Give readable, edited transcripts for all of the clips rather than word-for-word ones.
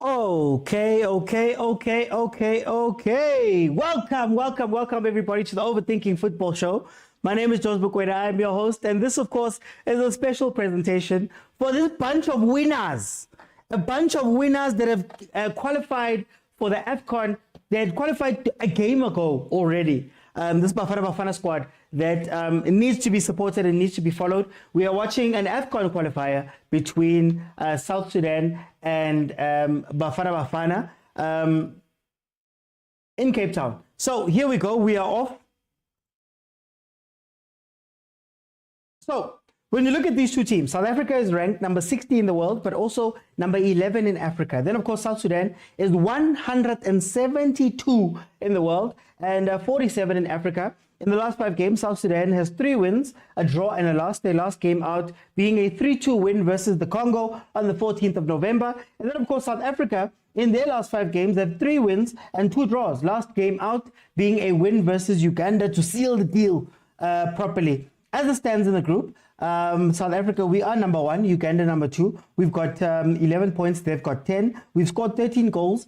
Okay. Welcome everybody to the Overthinking Football Show. My name is Mokwena. I'm your host, and this, of course, is a special presentation for this bunch of winners. A bunch of winners that have qualified for the AFCON. They had qualified a game ago already. This Bafana squad that needs to be supported and needs to be followed. We are watching an AFCON qualifier between South Sudan and Bafana in Cape Town. So here we go. We are off. So when you look at these two teams, South Africa is ranked number 60 in the world, but also number 11 in Africa. Then, of course, South Sudan is 172 in the world and 47 in Africa. In the last 5 games, South Sudan has 3 wins, a draw, and a loss. Their last game out being a 3-2 win versus the Congo on the 14th of November. And then, of course, South Africa, in their last 5 games, have 3 wins and 2 draws. Last game out being a win versus Uganda to seal the deal properly. As it stands in the group, South Africa, we are number 1, Uganda number 2. We've got 11 points, they've got 10. We've scored 13 goals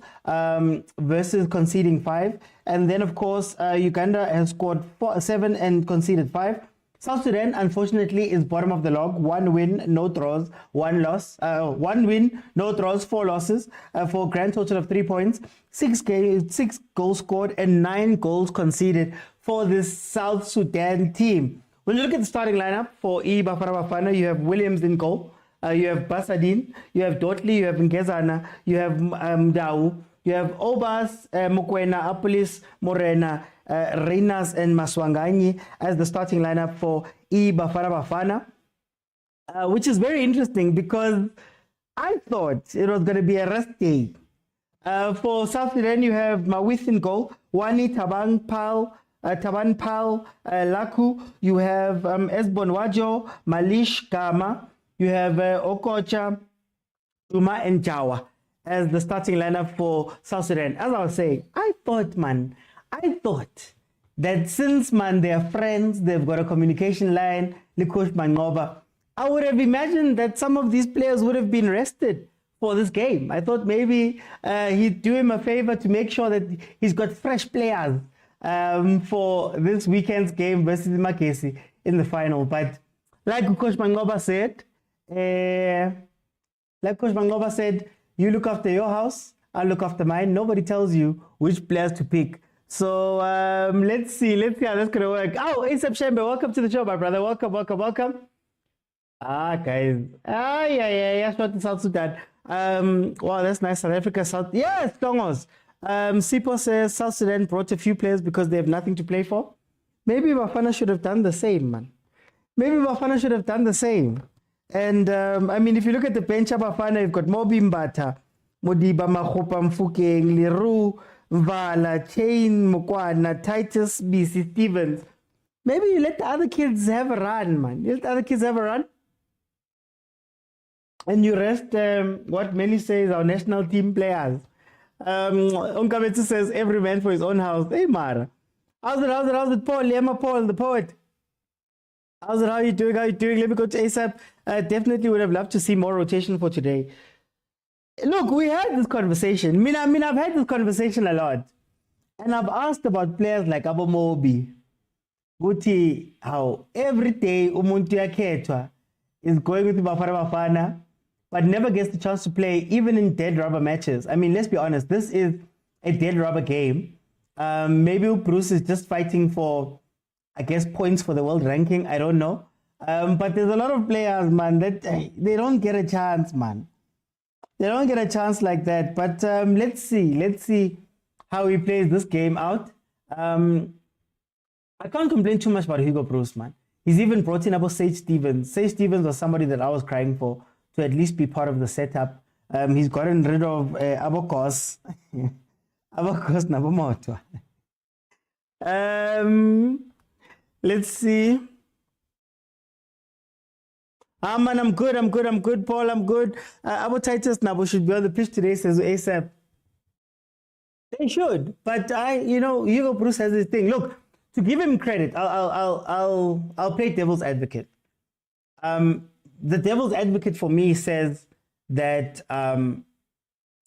versus conceding 5. And then, of course, Uganda has scored 7 and conceded 5. South Sudan, unfortunately, is bottom of the log. 1 win, no draws, 1 loss. 1 win, no draws, 4 losses for a grand total of 3 points. 6 goals scored and 9 goals conceded for this South Sudan team. When you look at the starting lineup for Bafana, you have Williams in goal, you have Basadin, you have Dotley, you have Ngezana, you have Dau, you have Obas, Mokwena, Apolis, Morena, Reinas, and Maswanganyi as the starting lineup for Bafana, which is very interesting because I thought it was going to be a rest day. For South Sudan, you have Mawith in goal, Wani Taban Pal, Laku, you have Esbon Wajo, Malish Kama, you have Okocha, Uma, and Jawa as the starting lineup for South Sudan. As I was saying, I thought that since, they are friends, they've got a communication line, Likosh Mangoba, I would have imagined that some of these players would have been rested for this game. I thought maybe he'd do him a favor to make sure that he's got fresh players for this weekend's game versus Makesi in the final. But like Coach Mangoba said, you look after your house, I'll look after mine. Nobody tells you which players to pick. So let's see how that's gonna work. Oh, ASAP Shembe, welcome to the show, my brother. Welcome. Guys. Yeah, shot in South Sudan. Wow, that's nice. South Africa, yes, Tongos. Sipo says South Sudan brought a few players because they have nothing to play for. Maybe Bafana should have done the same, man. And I mean, if you look at the bench of Bafana, you've got Mobi Mbata, Modiba Mahopa Mfukeng, Liru, Vala, Chain, Mokwana, Titus, BC Stevens. Maybe you let the other kids have a run, man. And you rest what many say is our national team players. Unkabetu says every man for his own house. Hey Mara, how's it Paul? Lema Paul, the poet. How are you doing? Let me go to ASAP. Definitely would have loved to see more rotation for today. Look, we had this conversation. I've had this conversation a lot. And I've asked about players like Abo Mobi. Guti, how every day umuntu yakhetwa is going with Bafana, but never gets the chance to play, even in dead rubber matches. I mean, let's be honest, this is a dead rubber game. Maybe Bruce is just fighting for, I guess, points for the world ranking. I don't know. But there's a lot of players, man, that they don't get a chance, man. They don't get a chance like that. But let's see how he plays this game out. I can't complain too much about Hugo Bruce, man. He's even brought in about Sage Stevens. Sage Stevens was somebody that I was crying for to at least be part of the setup. He's gotten rid of Abokos. Abokos Nabomoto. Let's see. Man, I'm good. Paul, I'm good. Abo Titus Nabo should be on the pitch today, says ASAP. They should. But Hugo Bruce has this thing. Look, to give him credit, I'll play devil's advocate. The devil's advocate for me says that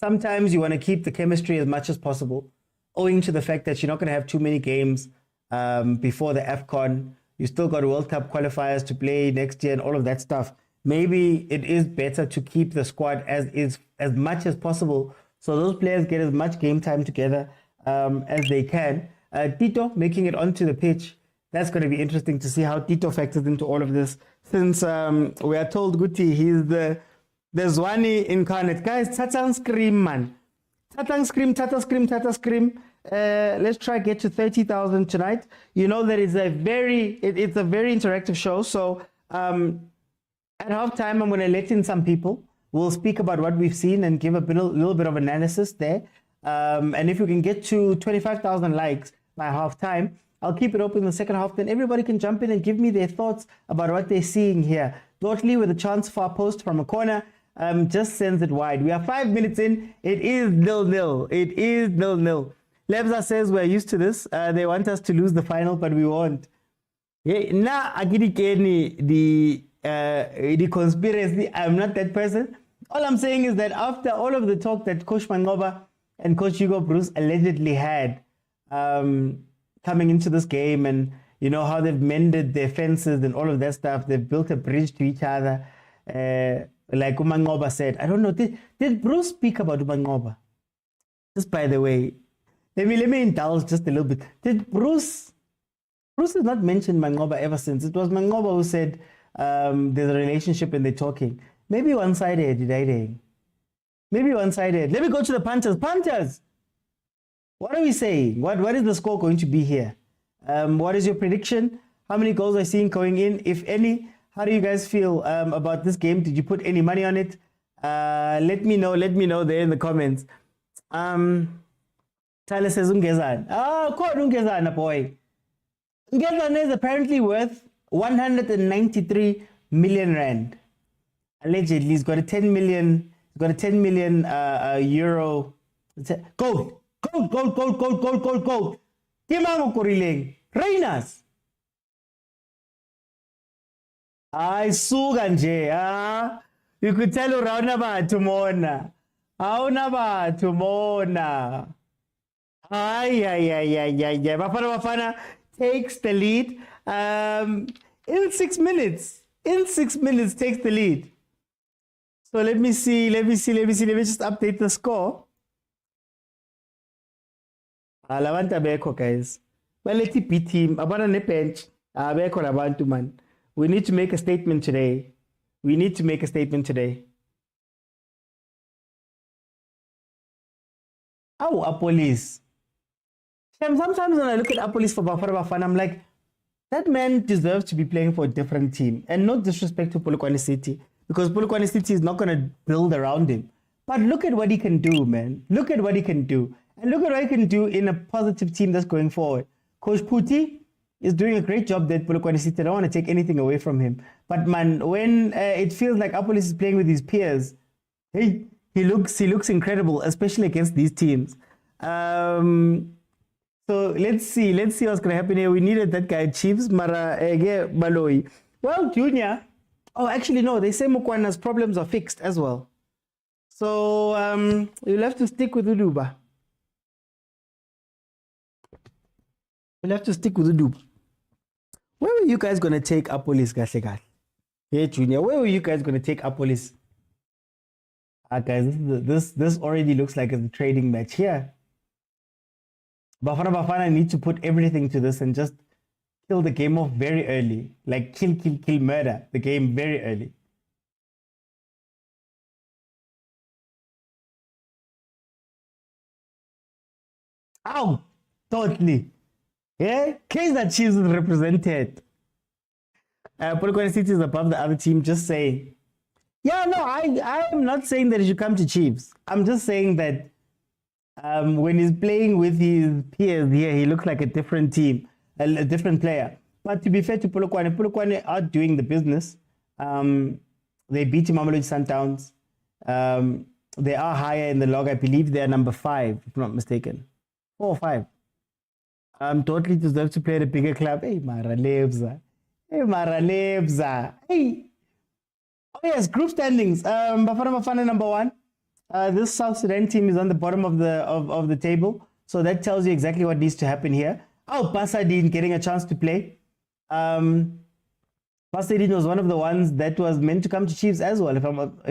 sometimes you want to keep the chemistry as much as possible, owing to the fact that you're not going to have too many games before the AFCON. You still got World Cup qualifiers to play next year and all of that stuff. Maybe it is better to keep the squad as much as possible, so those players get as much game time together as they can. Tito making it onto the pitch. That's going to be interesting to see how Tito factors into all of this. Since we are told Guti, he's the Zwani incarnate. Guys, Tatang scream, man. Tatang scream, Tata scream, Tata scream. Let's try get to 30,000 tonight. You know that it's a very interactive show. So at halftime, I'm going to let in some people. We'll speak about what we've seen and give a little bit of analysis there. And if we can get to 25,000 likes by halftime, I'll keep it open in the second half. Then everybody can jump in and give me their thoughts about what they're seeing here. Dortley with a chance for a post from a corner. Just sends it wide. We are 5 minutes in. It is 0-0. It is 0-0. Lebza says we're used to this. They want us to lose the final, but we won't. Nah, the conspiracy. I'm not that person. All I'm saying is that after all of the talk that Coach Mangoba and Coach Hugo Bruce allegedly had coming into this game, and you know how they've mended their fences and all of that stuff, they've built a bridge to each other. Like Umangoba said, I don't know, did Bruce speak about Umangoba? Just by the way, let me indulge just a little bit. Did Bruce has not mentioned Mangoba ever since. It was Mangoba who said there's a relationship and they're talking. Maybe one-sided, maybe one-sided. Let me go to the punters. Punters! What are we saying? What is the score going to be here? What is your prediction? How many goals are you seeing going in, if any? How do you guys feel about this game? Did you put any money on it? Let me know there in the comments. Tyler says Ungezana. Quite Ungezana, boy. Ungezana is apparently worth 193 million rand. Allegedly, he's got a 10 million euro. Gold. Timango Korileng. Reinas. Ay, suga nje. You could tell around about tomorrow. Ay. Bafana takes the lead. In 6 minutes. In 6 minutes takes the lead. So let me just update the score. Lavanta beko, guys. Well, let's beat team. Abana ne bench. Beko labantu man. We need to make a statement today. Oh, a police. Sometimes when I look at a police for Bafana, I'm like, that man deserves to be playing for a different team. And no disrespect to Polokwane City, because Polokwane City is not going to build around him. But look at what he can do, man. Look at what he can do. And look at what he can do in a positive team that's going forward. Coach Puti is doing a great job there at Polokwane City. I don't want to take anything away from him. But man, when it feels like Apolis is playing with his peers, hey, he looks incredible, especially against these teams. So let's see what's going to happen here. We needed that guy, Chiefs, Mara Baloi. Well, Junior. Oh, actually, no. They say Mokwena's problems are fixed as well. So you'll have to stick with Uduba. We'll have to stick with Uduba. Where were you guys going to take Apolis, Gashegal? Hey, Junior, where were you guys going to take Apolis? Guys, this already looks like a trading match here. Bafana need to put everything to this and just kill the game off very early. Like kill, murder the game very early. Ow! Totally. Yeah? Kaizer Chiefs is represented. Polokwane City is above the other team, just saying. Yeah, no, I am not saying that he should come to Chiefs. I'm just saying that when he's playing with his peers here, he looks like a different team, a different player. But to be fair to Polokwane are doing the business. They beat Mamelodi Sundowns. They are higher in the log. I believe they are number 5, if I'm not mistaken. 4 or 5. Totally deserve to play at a bigger club. Hey, Mara Lebza. Hey. Oh yes, group standings. Bafana number 1. This South Sudan team is on the bottom of the table, so that tells you exactly what needs to happen here. Oh, Pasadine getting a chance to play. Pasadine was one of the ones that was meant to come to Chiefs as well, if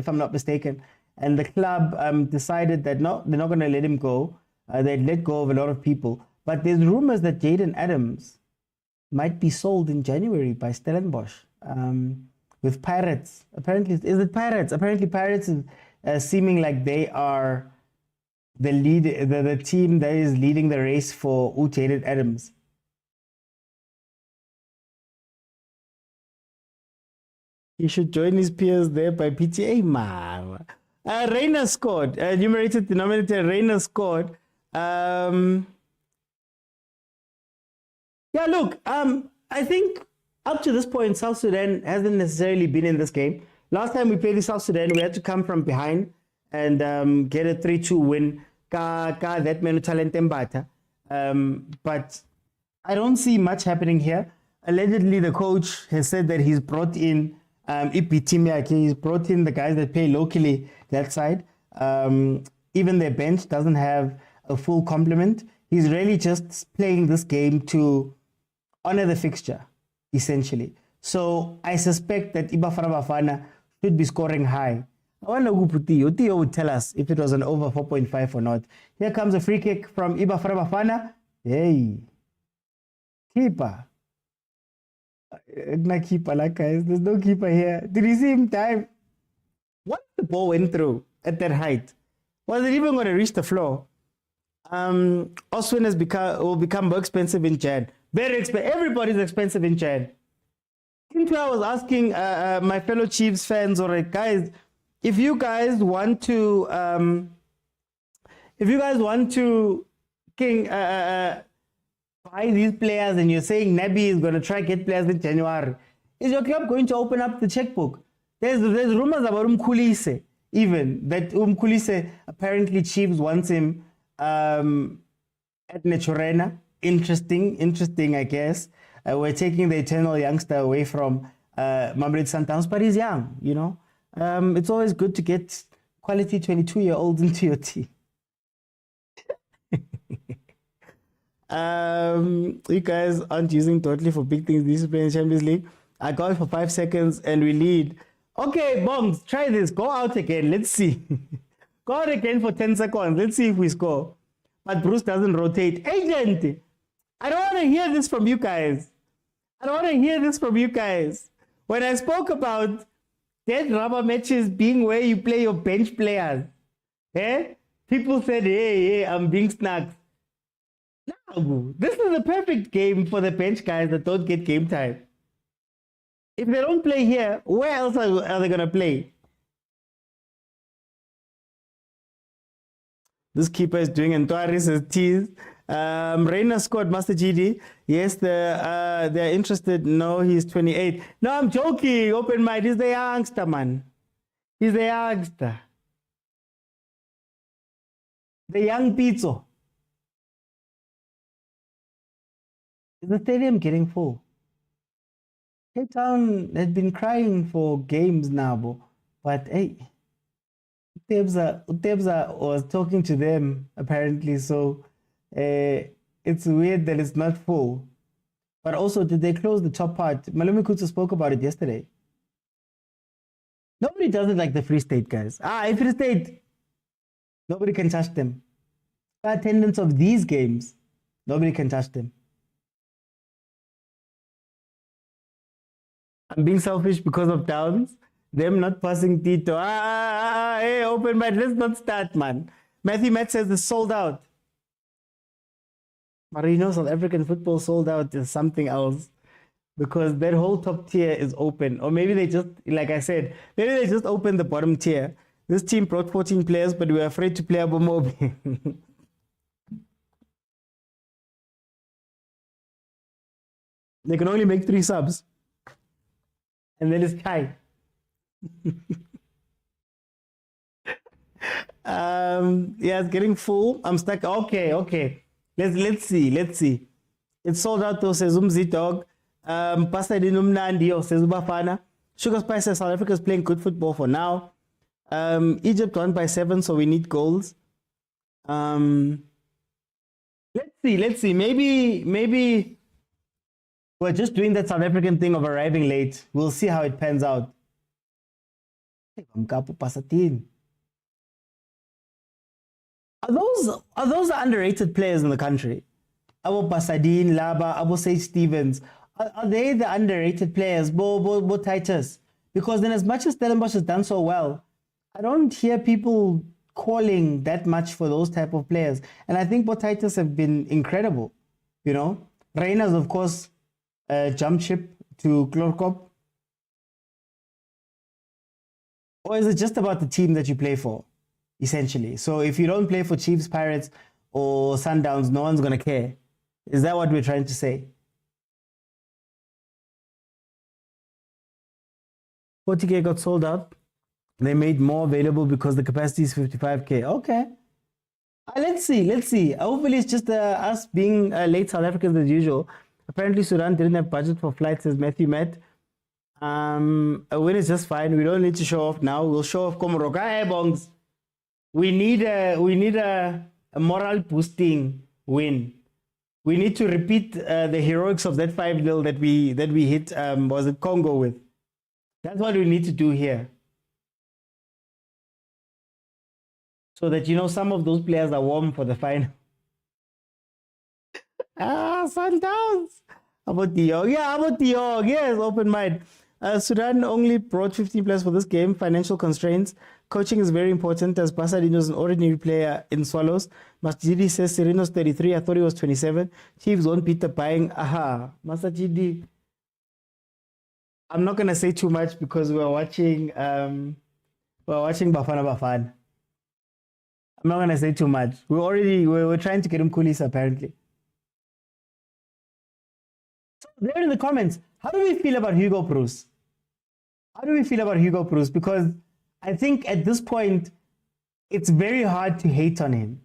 I'm not mistaken. And the club decided that no, they're not going to let him go. They'd let go of a lot of people. But there's rumors that Jayden Adams might be sold in January by Stellenbosch with Pirates. Apparently, is it Pirates? Apparently, Pirates is seeming like they are the team that is leading the race for Jayden Adams. He should join his peers there by PTA, man. Reina scored. Numerated denominator, Reina scored. Yeah, look, I think up to this point, South Sudan hasn't necessarily been in this game. Last time we played in South Sudan, we had to come from behind and get a 3-2 win. That menu talent embata. But I don't see much happening here. Allegedly, the coach has said that he's brought in he's brought in the guys that play locally that side. Even their bench doesn't have a full complement. He's really just playing this game to honor the fixture, essentially. So I suspect that bafana should be scoring high. I wonder who Theo would tell us if it was an over 4.5 or not. Here comes a free kick from Bafana. Hey, keeper. No keeper, like guys. There's no keeper here. Did you see him dive? What the ball went through at that height? Was it even going to reach the floor? Oswin will become more expensive in Jan. Very expensive. Everybody's expensive in Jan. I was asking my fellow Chiefs fans, all right, guys, if you guys want to buy these players and you're saying Nabi is going to try get players in January, is your club going to open up the checkbook? There's rumors about Kulise, even that Kulise apparently Chiefs wants him at Nechorena. Interesting, I guess. We're taking the eternal youngster away from Mamelodi Sundowns, but he's young, you know. It's always good to get quality 22-year-olds into your team. You guys aren't using totally for big things. This is playing Champions League. I got it for 5 seconds and we lead. Okay, Bongs, try this. Go out again. Let's see. Go out again for 10 seconds. Let's see if we score. But Bruce doesn't rotate. Agent, I don't want to hear this from you guys. When I spoke about dead rubber matches being where you play your bench players, people said, hey, I'm being snagged. No, this is the perfect game for the bench guys that don't get game time. If they don't play here, where else are they going to play? This keeper is doing Antoiris' tease. Reina scored Master GD. Yes, they're interested. No, he's 28. No, I'm joking. Open mind. He's the youngster, man. He's the youngster. The young Pitso. Is the stadium getting full? Cape Town had been crying for games now, but hey, Utebza was talking to them apparently, so it's weird that it's not full. But also, did they close the top part? Malumi Kutsu spoke about it yesterday. Nobody does it like the Free State guys. In Free State, nobody can touch them. The attendance of these games, nobody can touch them. I'm being selfish because of Downs. Them not passing Tito. Hey, open mind. Let's not start, man. Matthew Matt says it's sold out. Marino, South African football sold out is something else. Because that whole top tier is open. Or maybe they just, like I said, maybe they just opened the bottom tier. This team brought 14 players, but we were afraid to play Abomobi. They can only make 3 subs. And then it's tied. Yeah, it's getting full. I'm stuck. Okay. Let's see. It's sold out though, says Umzi Dog. Pasta Dinumnandi says Bafana. Sugar Spice says South Africa is playing good football for now. Egypt won by 7, so we need goals. Let's see. Maybe we're just doing that South African thing of arriving late. We'll see how it pans out. Are those the underrated players in the country? Abu Pasadine, Laba, Abu Sage Stevens. Are they the underrated players? Bo Titus? Because then as much as Stellenbosch has done so well, I don't hear people calling that much for those type of players. And I think Bo Titus have been incredible. You know, Reina's, of course, jump ship to Klorkop. Or is it just about the team that you play for, essentially? So if you don't play for Chiefs, Pirates, or Sundowns, no one's going to care. Is that what we're trying to say? 40K got sold out. They made more available because the capacity is 55K. Okay. Let's see. Hopefully it's just us being late South Africans as usual. Apparently Sudan didn't have budget for flights, says Matthew Matt. A win is just fine. We don't need to show off now. We'll show off Komoroka. Hey, Bongs. We need a moral boosting win. We need to repeat the heroics of that 5-0 that we hit was it Congo with. That's what we need to do here. So that, you know, some of those players are warm for the final. Sundowns. About the Yog. Yeah, about the Yog. Yes, open mind. Sudan only brought 15 players for this game. Financial constraints. Coaching is very important as Pasadino is an ordinary player in Swallows. Masjidi says Sereno's 33. I thought he was 27. Chiefs won't beat the buying. Aha. Masjidi. I'm not going to say too much because we're watching Bafana. I'm not going to say too much. We're trying to get him coolies apparently. So there in the comments, how do we feel about Hugo Bruce? Because I think at this point, it's very hard to hate on him.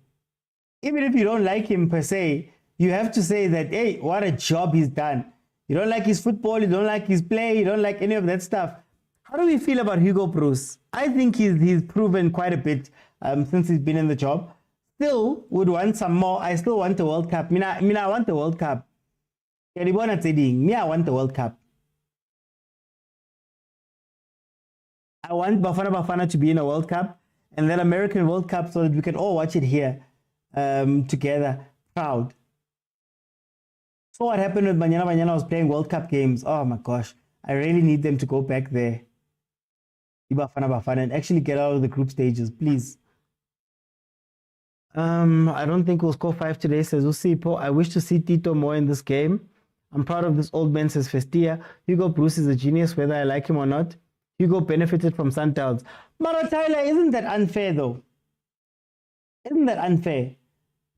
Even if you don't like him per se, you have to say that, hey, what a job he's done. You don't like his football, you don't like his play, you don't like any of that stuff. How do we feel about Hugo Bruce? I think he's proven quite a bit since he's been in the job. Still would want some more. I still want the World Cup. I want the World Cup. I want the World Cup. I want Bafana to be in a World Cup and then American World Cup so that we can all watch it here together, proud. So what happened with Banyana was playing World Cup games. Oh my gosh. I really need them to go back there. Bafana and actually get out of the group stages, please. I don't think we'll score 5 today, says Usipo. I wish to see Tito more in this game. I'm proud of this old man, says Festia. Hugo Bruce is a genius, whether I like him or not. Hugo benefited from Sundowns. Mara Tyler, isn't that unfair though? Isn't that unfair?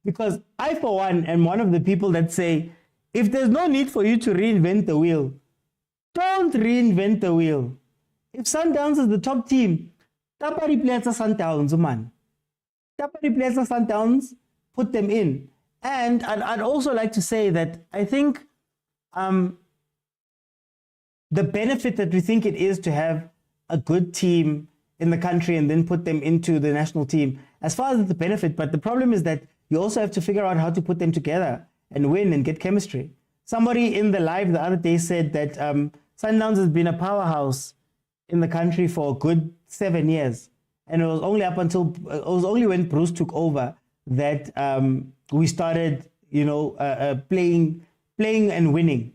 Because I, for one, am one of the people that say, if there's no need for you to reinvent the wheel, don't reinvent the wheel. If Sundowns is the top team, Tapari players are Sundowns, man. Tapari players are Sundowns, put them in. And I'd also like to say that I think the benefit that we think it is to have a good team in the country and then put them into the national team, as far as the benefit, but the problem is that you also have to figure out how to put them together and win and get chemistry. Somebody in the live the other day said that Sundowns has been a powerhouse in the country for a good 7 years. And it was only when Bruce took over that we started, playing and winning.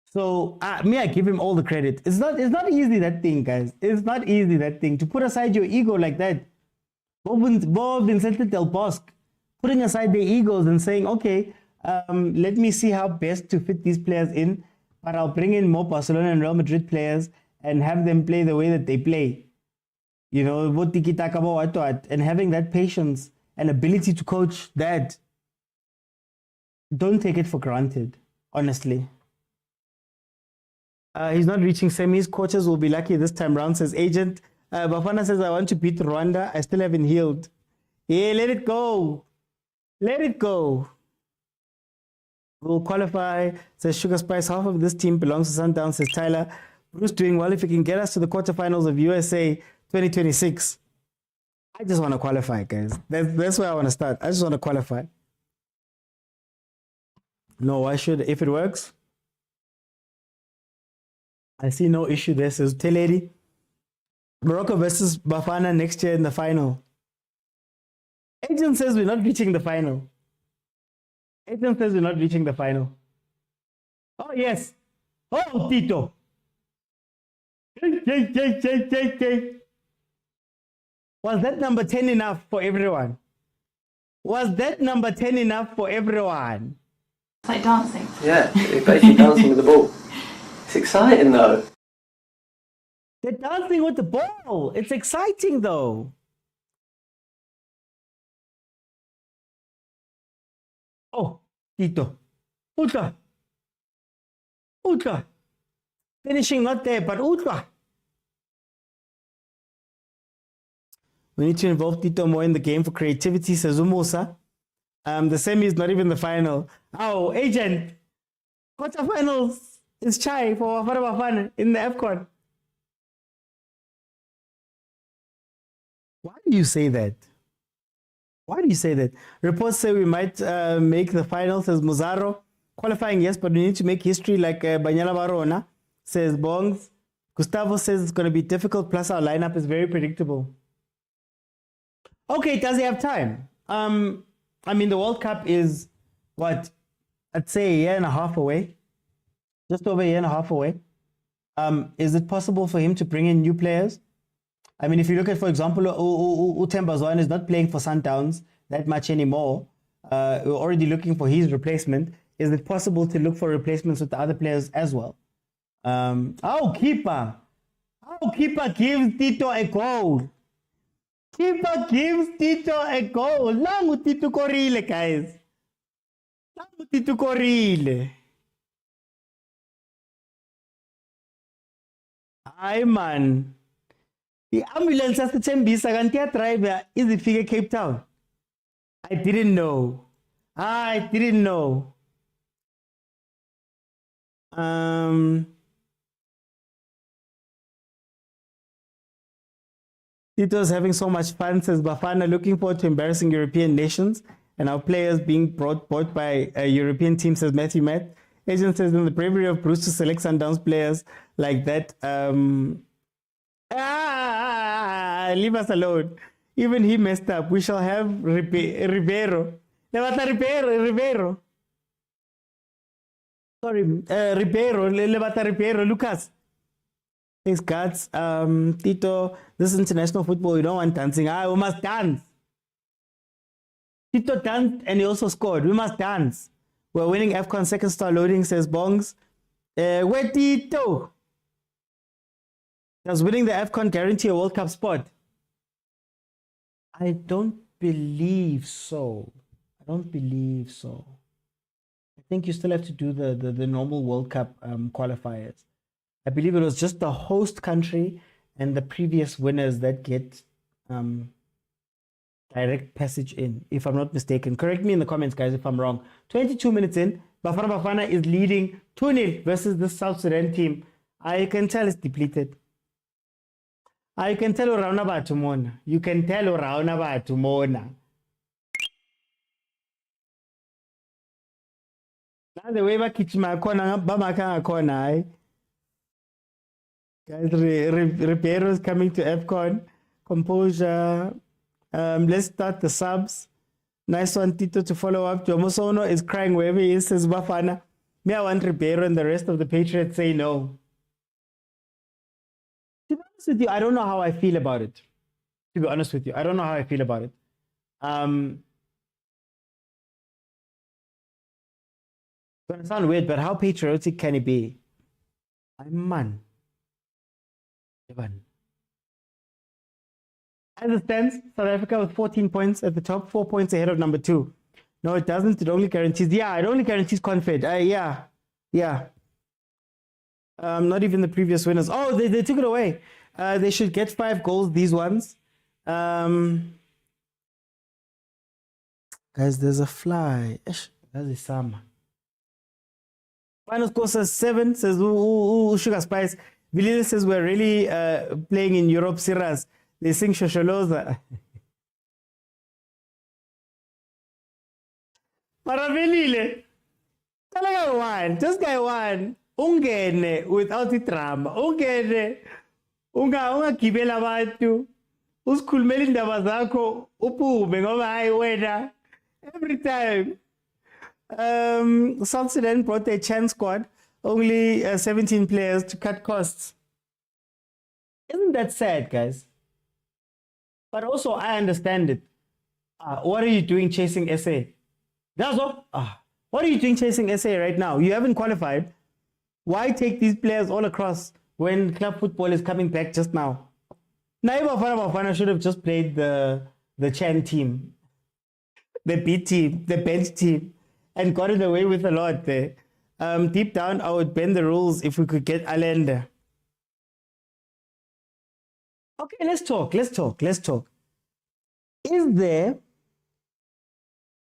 So I give him all the credit. It's not easy, that thing, guys. It's not easy, that thing. To put aside your ego like that. Bob Vincent Del Bosque, putting aside their egos and saying, okay, let me see how best to fit these players in, but I'll bring in more Barcelona and Real Madrid players and have them play the way that they play. And having that patience and ability to coach that, don't take it for granted, honestly. He's not reaching semis. Coaches will be lucky this time round, says Agent. Bafana says, I want to beat Rwanda. I still haven't healed. Yeah, let it go. Let it go. We'll qualify, says Sugar Spice. Half of this team belongs to Sundowns, says Tyler. Bruce doing well. If he can get us to the quarterfinals of USA 2026. I just want to qualify, guys. That's where I want to start. I just want to qualify. No, why should, if it works? I see no issue there, says Teledi. Morocco versus Bafana next year in the final. Agent says we're not reaching the final. Agent says we're not reaching the final. Oh, yes. Oh, Tito. Was that number 10 enough for everyone? Was that number 10 enough for everyone? It's like dancing. Yeah, they're basically dancing with the ball. It's exciting though. They're dancing with the ball. It's exciting though. Oh, Tito. Ultra. Ultra. Finishing not there, but ultra. We need to involve Tito more in the game for creativity, says Umusa. The semi is not even the final. Oh, agent. Quarterfinals is chai for Bafana in the AFCON. Why do you say that? Why do you say that? Reports say we might make the final, says Muzaro. Qualifying, yes, but we need to make history like Banyala Barona, says Bongs. Gustavo says it's going to be difficult, plus our lineup is very predictable. Okay, does he have time? I mean, the World Cup is, what, I'd say a year and a half away. Just over a year and a half away. Is it possible for him to bring in new players? I mean, if you look at, for example, Utemba Zwane is not playing for Sundowns that much anymore. We're already looking for his replacement. Is it possible to look for replacements with the other players as well? Keeper. Keeper gives Tito a goal. Keeper gives Tito a goal. Langu Tito korile, guys. Langu Tito korile. Hayi man. The ambulance yasithembisa kanti driver izifike Cape Town. I didn't know. Tito's having so much fun, says Bafana, looking forward to embarrassing European nations and our players being brought by a European team, says Matthew Matt. Agent says in the bravery of Bruce to select Sundowns players like that. Leave us alone. Even he messed up. We shall have Ribeiro. Ribeiro. Sorry, Ribeiro, Lucas. Thanks, guys. Tito, this is international football. You don't want dancing. We must dance. Tito danced and he also scored. We must dance. We're winning AFCON second star loading, says Bongs. Where Tito? Does winning the AFCON guarantee a World Cup spot? I don't believe so. I think you still have to do the normal World Cup qualifiers. I believe it was just the host country and the previous winners that get direct passage in, if I'm not mistaken. Correct me in the comments, guys, if I'm wrong. 22 minutes in, Bafana is leading 2-0 versus the South Sudan team. I can tell it's depleted. I can tell around about tomorrow. You can tell around about tomorrow. Now the way back kitchen corner, Bamaka corner. Guys, Ribeiro is coming to AFCON. Composure. Let's start the subs. Nice one, Tito, to follow up. Jomosono is crying wherever he is, says Bafana. Me, I want Ribeiro and the rest of the Patriots say no. To be honest with you, I don't know how I feel about it. It's going to sound weird, but how patriotic can it be? I'm man. As it stands, South Africa with 14 points at the top, 4 points ahead of number 2. No, it doesn't. It only guarantees. Yeah, it only guarantees Confed. Yeah. Not even the previous winners. Oh, they took it away. They should get 5 goals, these ones. Guys, there's a fly. That's a summer. Final score says 7, says Sugar Spice. Vilile says we're really playing in Europe, serious. They sing Shosholoza. Maravelile. Talaga one. Just guy one. Ungene without the drama. Ungene. Ungagibela abantu. Usikhulumela indaba zakho uphume ngoba hayi wena. Every time. South Sudan brought their chance squad. Only 17 players to cut costs. Isn't that sad, guys? But also, I understand it. What are you doing chasing SA? That's all. What are you doing chasing SA right now? You haven't qualified. Why take these players all across when club football is coming back just now? Naiba Bafana should have just played the Chan team, the B team, the bench team, and got it away with a lot there. Deep down, I would bend the rules if we could get Allende. Okay, let's talk. Is there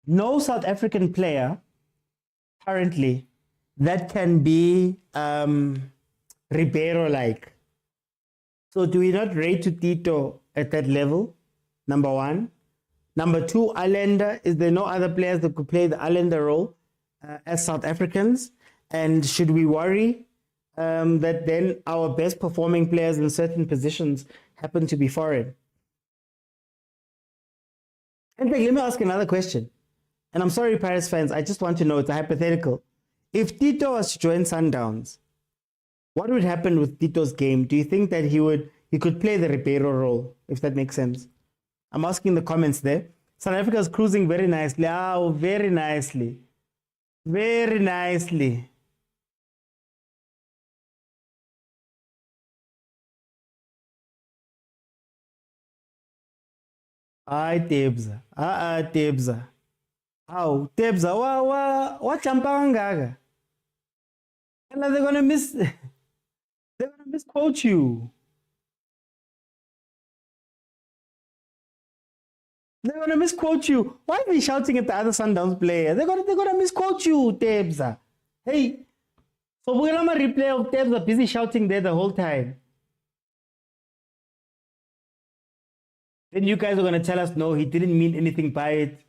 no South African player currently that can be Ribeiro-like? So do we not rate to Tito at that level? Number one. Number two, Allende. Is there no other players that could play the Allende role as South Africans? And should we worry that then our best performing players in certain positions happen to be foreign? And let me ask another question. And I'm sorry, Paris fans, I just want to know, it's a hypothetical. If Tito was to join Sundowns, what would happen with Tito's game? Do you think that he could play the Ribeiro role, if that makes sense? I'm asking the comments there. South Africa is cruising very nicely. Oh, very nicely. Very nicely. Ay, Tebza. Tebza. How? Tebza, what champanga? And they're gonna misquote you. They're gonna misquote you. Why are they shouting at the other Sundowns player? They're gonna misquote you, Tebza. Hey, so we're gonna replay of Tebza busy shouting there the whole time. Then you guys are gonna tell us no, he didn't mean anything by it.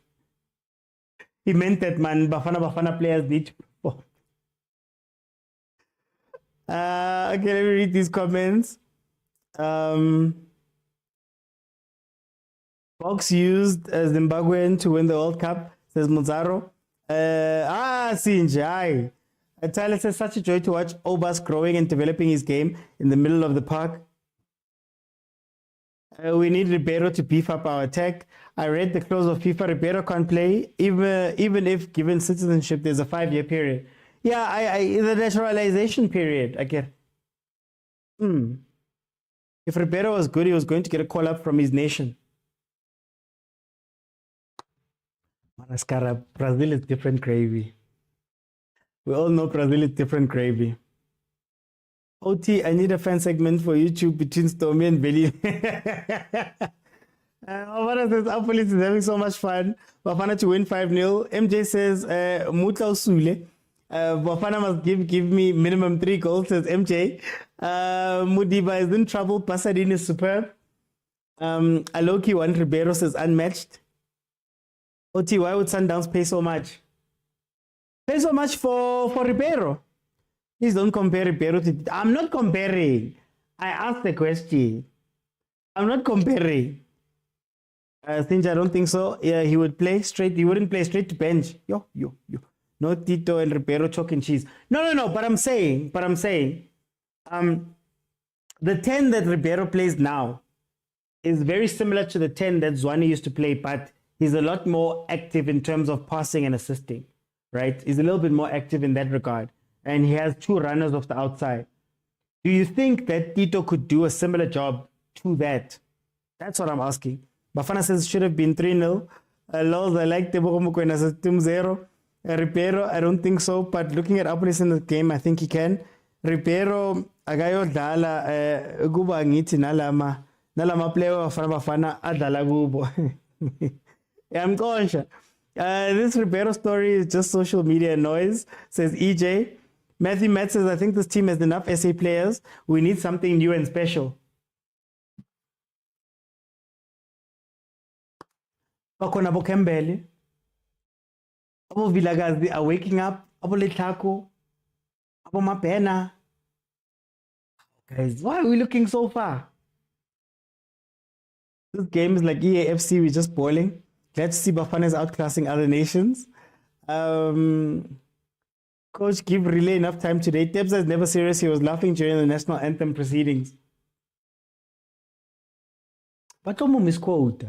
He meant that man, Bafana players need to perform. Okay, let me read these comments. Box used Zimbabwean to win the World Cup, says Muzaro. Sinjai. Tyler says, such a joy to watch Obas growing and developing his game in the middle of the park. We need Ribeiro to beef up our attack. I read the clause of FIFA. Ribeiro can't play, even if given citizenship, there's a 5-year period. Yeah, the naturalization period, I get. If Ribeiro was good, he was going to get a call up from his nation. Manascara, Brazil is different gravy. We all know Brazil is different gravy. OT, I need a fan segment for YouTube between Stormy and Billy. Bafana says, our police is having so much fun. Bafana to win 5-0. MJ says, Motaung Sule. Bafana must give me minimum 3 goals, says MJ. Mudiba is in trouble. Pasadena is superb. Aloki one Ribeiro says unmatched. OT, why would Sundowns pay so much? Pay so much for Ribeiro? Please don't compare Ribeiro to... I'm not comparing. I asked the question. I'm not comparing. Since I don't think so. Yeah, he would play straight. He wouldn't play straight to bench. Yo. No Tito and Ribeiro chalk and cheese. No. But I'm saying, the 10 that Ribeiro plays now is very similar to the 10 that Zwane used to play, but he's a lot more active in terms of passing and assisting, right? He's a little bit more active in that regard. And he has 2 runners off the outside. Do you think that Tito could do a similar job to that? That's what I'm asking. Bafana says it should have been 3-0. Lols, I like mokwena says 2-0. Ribeiro, I don't think so. But looking at opponents in the game, I think he can. Ribeiro, agayodlala, guba ngithi nalama player Bafana adlala gubo. I'm conscious. This Ribeiro story is just social media noise, says EJ. Matthew Matt says, I think this team has enough SA players. We need something new and special. bakhona abo Kembele, abo Vilakazi are waking up, abo Letlhako, abo Mapena. Guys, why are we looking so far? This game is like EAFC, we're just boiling. Glad to see Bafana is outclassing other nations. Coach, give Relay enough time today. Tebza is never serious. He was laughing during the national anthem proceedings. But Omo misquote.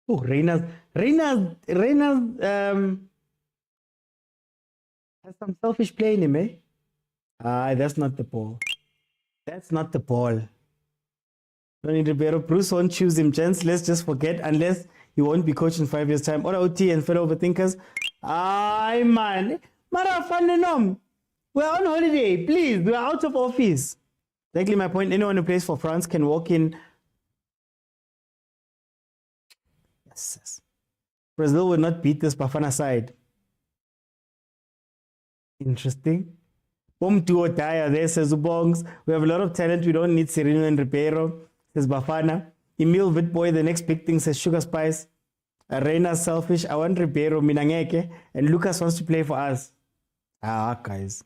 Oh, Reina's has some selfish play in him, eh? That's not the ball. That's not the ball. Don't need Ribeiro. Bruce won't choose him, gents. Let's just forget, unless he won't be coach in 5 years' time. Or OT and fellow overthinkers. Aye, man. Mara, we're on holiday. Please, we're out of office. Exactly my point. Anyone who plays for France can walk in. Yes. Brazil will not beat this Bafana side. Interesting. Boom, duo Daya there, says Ubongs. We have a lot of talent. We don't need Sereno and Ribeiro, says Bafana. Emil Vitboy, the next big thing, says Sugar Spice. Reina's selfish. I want Ribeiro, Minangeke. And Lucas wants to play for us. Guys.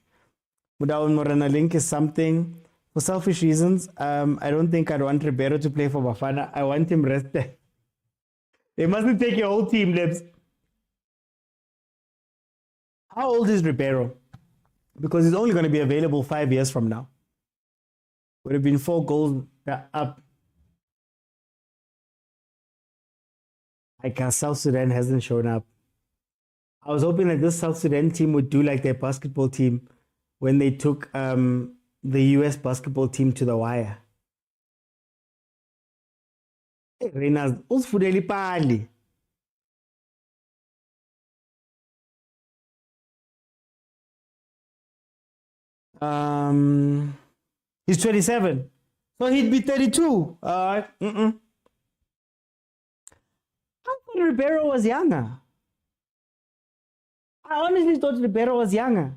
Motaung Morena Link is something. For selfish reasons, I don't think I'd want Ribeiro to play for Bafana. I want him rested. They mustn't take your whole team, Libs. How old is Ribeiro? Because he's only going to be available 5 years from now. Would have been 4 goals up. I guess South Sudan hasn't shown up. I was hoping that this South Sudan team would do like their basketball team when they took the US basketball team to the wire. Hey, Reina's usifudeli pali. He's 27. So he'd be 32. I thought Ribeiro was younger. I honestly thought Ribeiro was younger.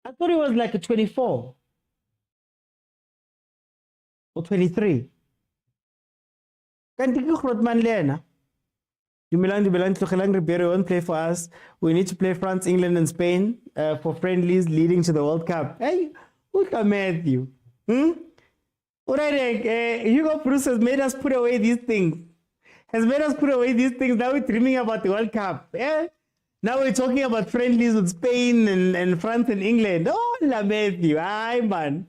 I thought he was like a 24. Or 23. Kanti ke Grootman lena. Dumelang, Tlogelang Ribeiro won't play for us. We need to play France, England, and Spain for friendlies leading to the World Cup. Hey, who's Matthew? Hugo Bruce has made us put away these things. Now we're dreaming about the World Cup. Now we're talking about friendlies with Spain and France and England. Oh, la Matthew. Aye, man.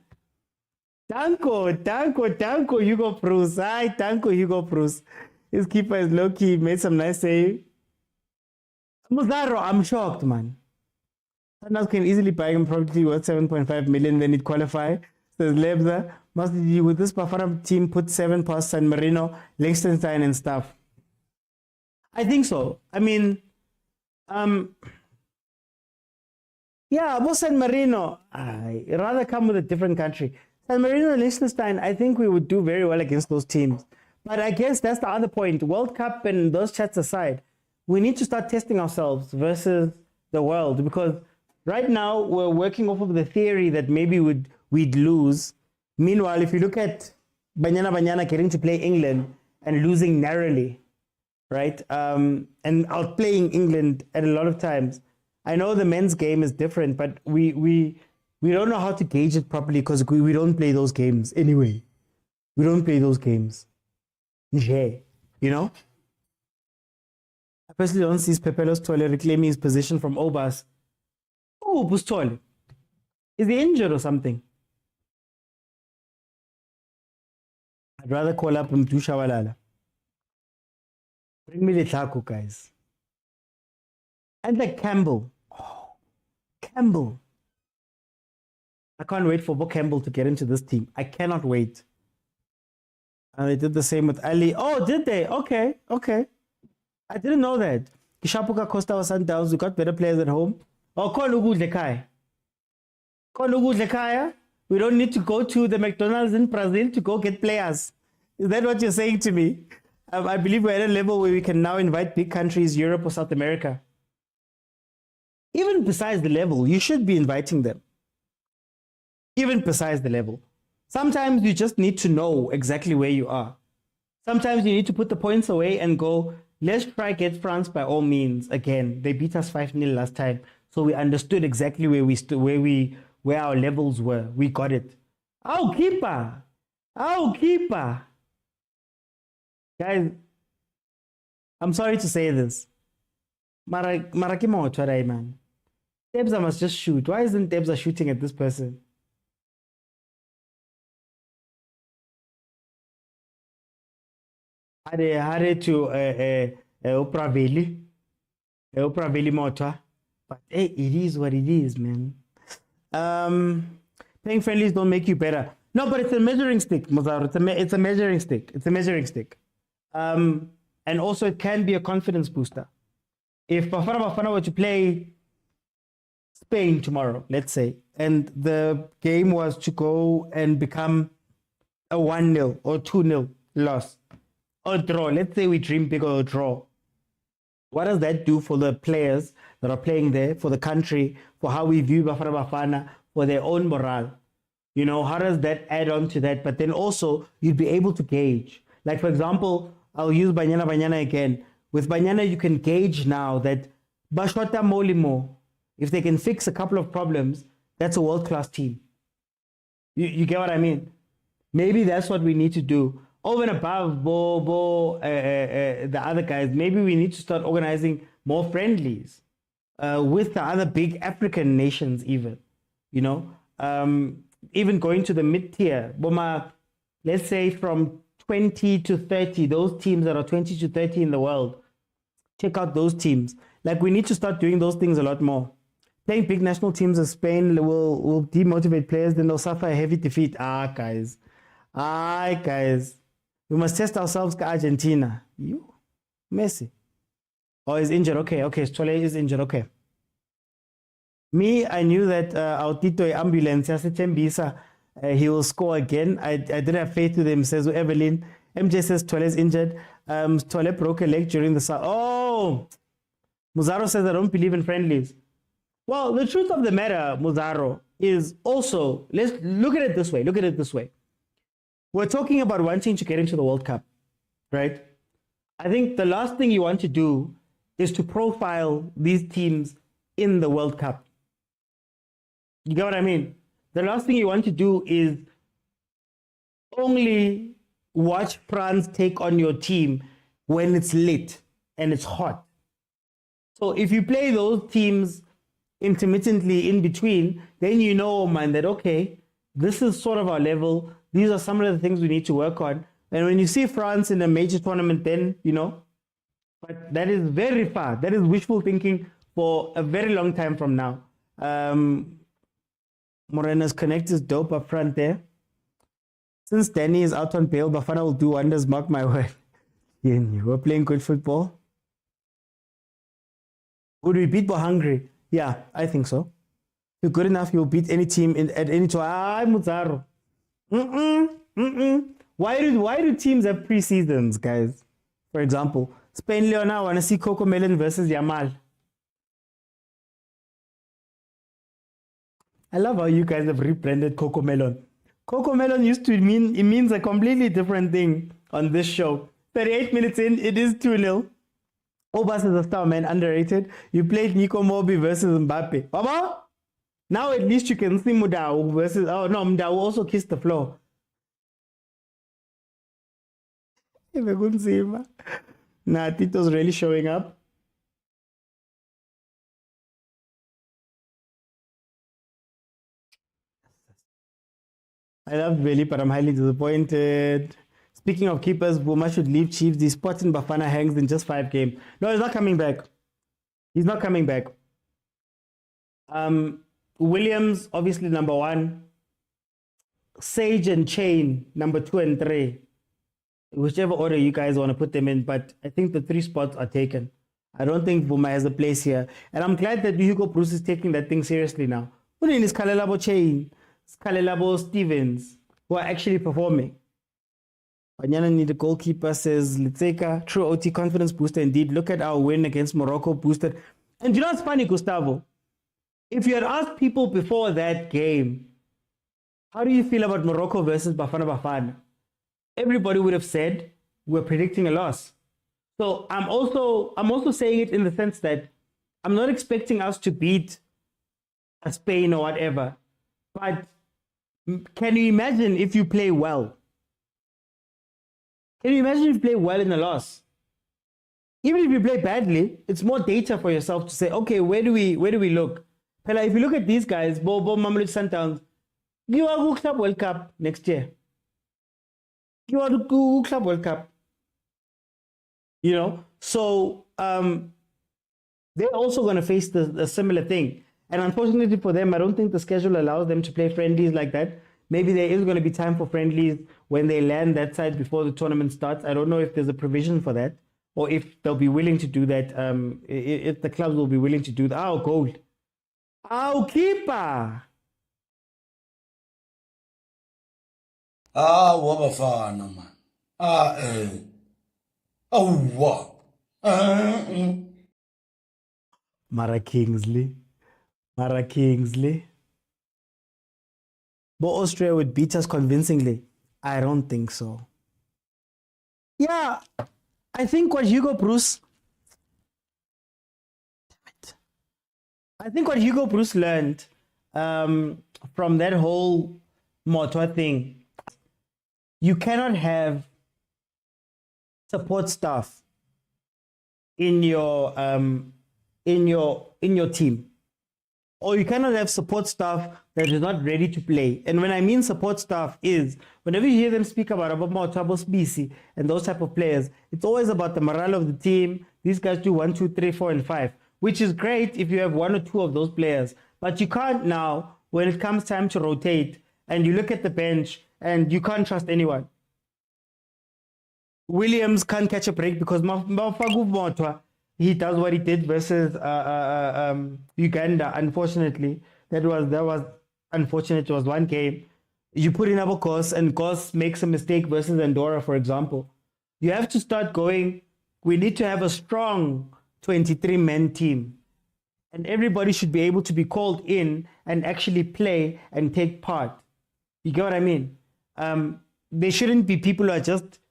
Tanko, Hugo Bruce. Aye, Tanko, Hugo Bruce. His keeper is low-key, made some nice save. Muzaro, I'm shocked, man. Sundowns can easily buy him, probably worth 7.5 million, then he'd qualify. Says Lebza, must you with this Bafana team put 7 past San Marino, Liechtenstein and stuff? I think so. I mean, yeah, about San Marino, I'd rather come with a different country. San Marino and Liechtenstein, I think we would do very well against those teams. But I guess that's the other point. World Cup and those chats aside, we need to start testing ourselves versus the world, because right now we're working off of the theory that maybe we'd lose. Meanwhile, if you look at Banyana getting to play England and losing narrowly, right, and outplaying England at a lot of times, I know the men's game is different, but we don't know how to gauge it properly because we don't play those games anyway. We don't play those games. Yeah, you know? I personally don't see Pepelo's Toilet reclaiming his position from Obas. Oh, Bustol. Is he injured or something? I'd rather call up Mtusha Walala. Bring me the Taco, guys. And like Campbell. Oh, Campbell. I can't wait for Bo Campbell to get into this team. I cannot wait. And they did the same with Ahly. Oh, did they? Okay. I didn't know that. Kishapuka Costa was Sundowns. We got better players at home. Oh, Konugu Lekaya. We don't need to go to the McDonald's in Brazil to go get players. Is that what you're saying to me? I believe we're at a level where we can now invite big countries, Europe or South America. Even besides the level, you should be inviting them. Even besides the level. Sometimes you just need to know exactly where you are. Sometimes you need to put the points away and go, let's try get France by all means again. They beat us 5-0 last time, so we understood exactly where we stood, where our levels were. We got it. Oh, keeper! Guys, I'm sorry to say this. Mara man. Debza must just shoot. Why isn't Debza shooting at this person? Hare to Opraveli. Opraveli Mota. But hey, it is what it is, man. Playing friendlies don't make you better. No, but it's a measuring stick, Mozart. It's a measuring stick. It's a measuring stick. And also it can be a confidence booster. If Bafana were to play Spain tomorrow, let's say, and the game was to go and become a 1-0 or 2-0 loss or draw, let's say we dream big or draw, what does that do for the players that are playing there, for the country, for how we view Bafana, for their own morale? You know, how does that add on to that? But then also you'd be able to gauge. Like, for example, I'll use Banyana again. With Banyana, you can gauge now that Bashota Molimo, if they can fix a couple of problems, that's a world-class team. You get what I mean? Maybe that's what we need to do. Over and above the other guys, maybe we need to start organizing more friendlies with the other big African nations even, you know? Even going to the mid-tier, let's say from 20 to 30, those teams that are 20 to 30 in the world, check out those teams. Like, we need to start doing those things a lot more. Playing big national teams of Spain will demotivate players, then they'll suffer a heavy defeat. Guys. We must test ourselves to Argentina. You? Messi. Oh, he's injured. Okay. Stole is injured. Okay. Me, I knew that our Tito ambulance, he will score again. I didn't have faith with him, says Evelyn. MJ says Tole is injured. Tole broke a leg during the start. Oh! Muzaro says I don't believe in friendlies. Well, the truth of the matter, Muzaro, is also, let's look at it this way. We're talking about wanting to get into the World Cup, right? I think the last thing you want to do is to profile these teams in the World Cup. You get what I mean? The last thing you want to do is only watch France take on your team when it's lit and it's hot. So if you play those teams intermittently in between, then you know, man, that, okay, this is sort of our level. These are some of the things we need to work on. And when you see France in a major tournament, then, you know, but that is very far. That is wishful thinking for a very long time from now. Morena's connect is dope up front there. Since Danny is out on bail, Bafana will do wonders, mark my word. We're playing good football. Would we beat Hungary? Yeah, I think so. If you're good enough, you'll beat any team at any time. Muzaro. Why do teams have pre-seasons, guys? For example, Spain Leona want to see Coco Melon versus Yamal. I love how you guys have rebranded Coco Melon. Coco Melon used to means a completely different thing on this show. 38 minutes in, it is 2-0. Obas is a star, man, underrated. You played Nico Mobi versus Mbappe. Baba? Now at least you can see Mudau versus... Oh, no, Mudau also kissed the floor. Nah, Tito's really showing up. I love Veli, but I'm highly disappointed. Speaking of keepers, Buma should leave Chiefs. The spot in Bafana hangs in just 5 games. No, he's not coming back. He's not coming back. Williams, obviously number 1. Sage and Chain, number 2 and 3. Whichever order you guys want to put them in, but I think the 3 spots are taken. I don't think Buma has a place here. And I'm glad that Hugo Bruce is taking that thing seriously now. What is Kalelabo Chain, Kalelabo Stevens, who are actually performing? Banyana need a goalkeeper, says Litseka. True OT confidence booster indeed. Look at our win against Morocco boosted. And you know what's funny, Gustavo? If you had asked people before that game, how do you feel about Morocco versus Bafana? Everybody would have said, we're predicting a loss. So I'm also saying it in the sense that I'm not expecting us to beat a Spain or whatever, but can you imagine if you play well? Can you imagine if you play well in a loss? Even if you play badly, it's more data for yourself to say, okay, where do we look? Pela, if you look at these guys, Bobo, Mamelodi Sundowns, you are go Club World Cup next year. You are go Club World Cup. You know, so they're also going to face the similar thing. And unfortunately for them, I don't think the schedule allows them to play friendlies like that. Maybe there is going to be time for friendlies when they land that side before the tournament starts. I don't know if there's a provision for that or if they'll be willing to do that. If the clubs will be willing to do that. Oh, goal. Oh, keeper. Bafana, man. What? Mara Kingsley. But Austria would beat us convincingly. I don't think so. Yeah, I think what Hugo Bruce learned from that whole Motwa thing, you cannot have support staff in your team. Or you cannot have support staff that is not ready to play. And when I mean support staff is, whenever you hear them speak about Motabo BC and those type of players, it's always about the morale of the team. These guys do 1, 2, 3, 4, and 5, which is great if you have 1 or 2 of those players. But you can't now, when it comes time to rotate, and you look at the bench and you can't trust anyone. Williams can't catch a break because Mafagu Motwa, he does what he did versus Uganda. Unfortunately, that was unfortunate. It was one game. You put in Abokos and Kos makes a mistake versus Andorra, for example. You have to start going. We need to have a strong 23-man team, and everybody should be able to be called in and actually play and take part. You get what I mean? There shouldn't be people who are just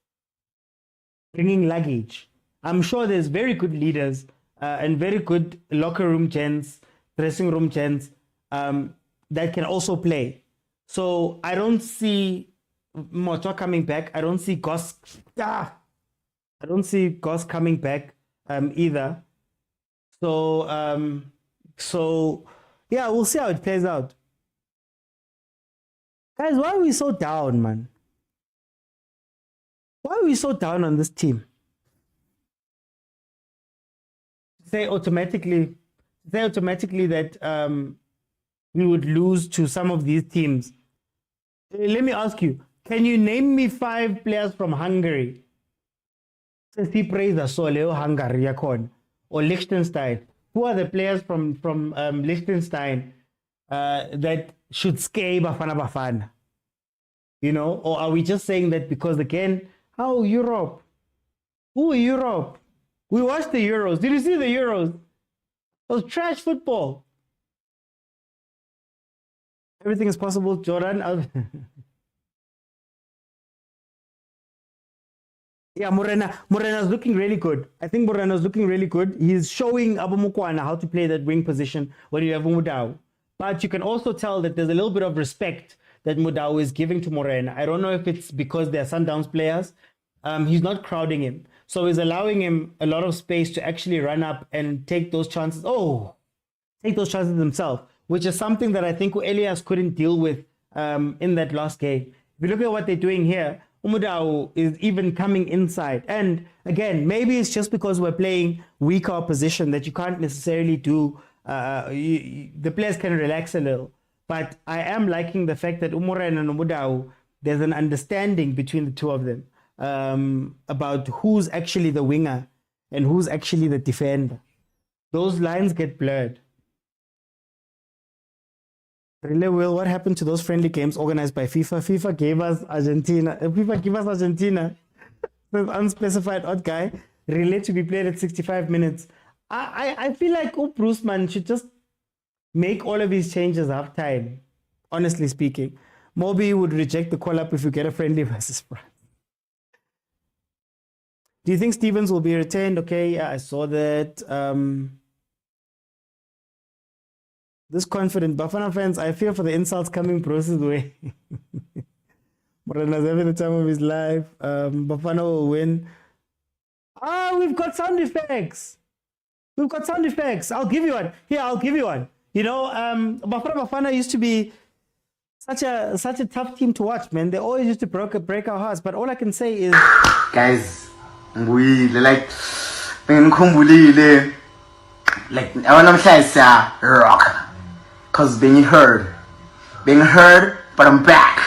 bringing luggage. I'm sure there's very good leaders and very good locker room gents, dressing room gents that can also play. So I don't see Motwa coming back. I don't see Goss. I don't see Goss coming back either. So yeah, we'll see how it plays out. Guys, why are we so down, man? Why are we so down on this team? Say automatically that we would lose to some of these teams. Let me ask you, can you name me 5 players from Hungary? Hungary or Liechtenstein. Who are the players from Liechtenstein that should scare Bafana? You know, or are we just saying that because again, how Europe? Who are Europe? We watched the Euros. Did you see the Euros? It was trash football. Everything is possible, Jordan. Yeah, Morena's looking really good. I think Morena's looking really good. He's showing Abu Mokwena how to play that wing position when you have Mudau. But you can also tell that there's a little bit of respect that Mudau is giving to Morena. I don't know if it's because they're Sundowns players. He's not crowding him. So he's allowing him a lot of space to actually run up and take those chances. Take those chances himself, which is something that I think Elias couldn't deal with in that last game. If you look at what they're doing here, Umudau is even coming inside. And again, maybe it's just because we're playing weaker opposition that you can't necessarily do, the players can relax a little. But I am liking the fact that Umuren and Umudau, there's an understanding between the two of them about who's actually the winger and who's actually the defender. Those lines get blurred. Really, Will, what happened to those friendly games organized by FIFA? FIFA gave us Argentina. FIFA gave us Argentina. The unspecified odd guy. Relay to be played at 65 minutes. I feel like Bruce, man, should just make all of these changes half time. Honestly speaking. Moby would reject the call-up if you get a friendly versus France. Do you think Stevens will be retained? Okay, yeah, I saw that. This confident Bafana fans, I fear for the insults coming process way. Morana's having the time of his life. Bafana will win. We've got sound effects. We've got sound effects. I'll give you one. Here, I'll give you one. You know, Bafana used to be such a tough team to watch, man. They always used to break our hearts. But all I can say is, guys, we like I want to say rock, cause being heard, but I'm back.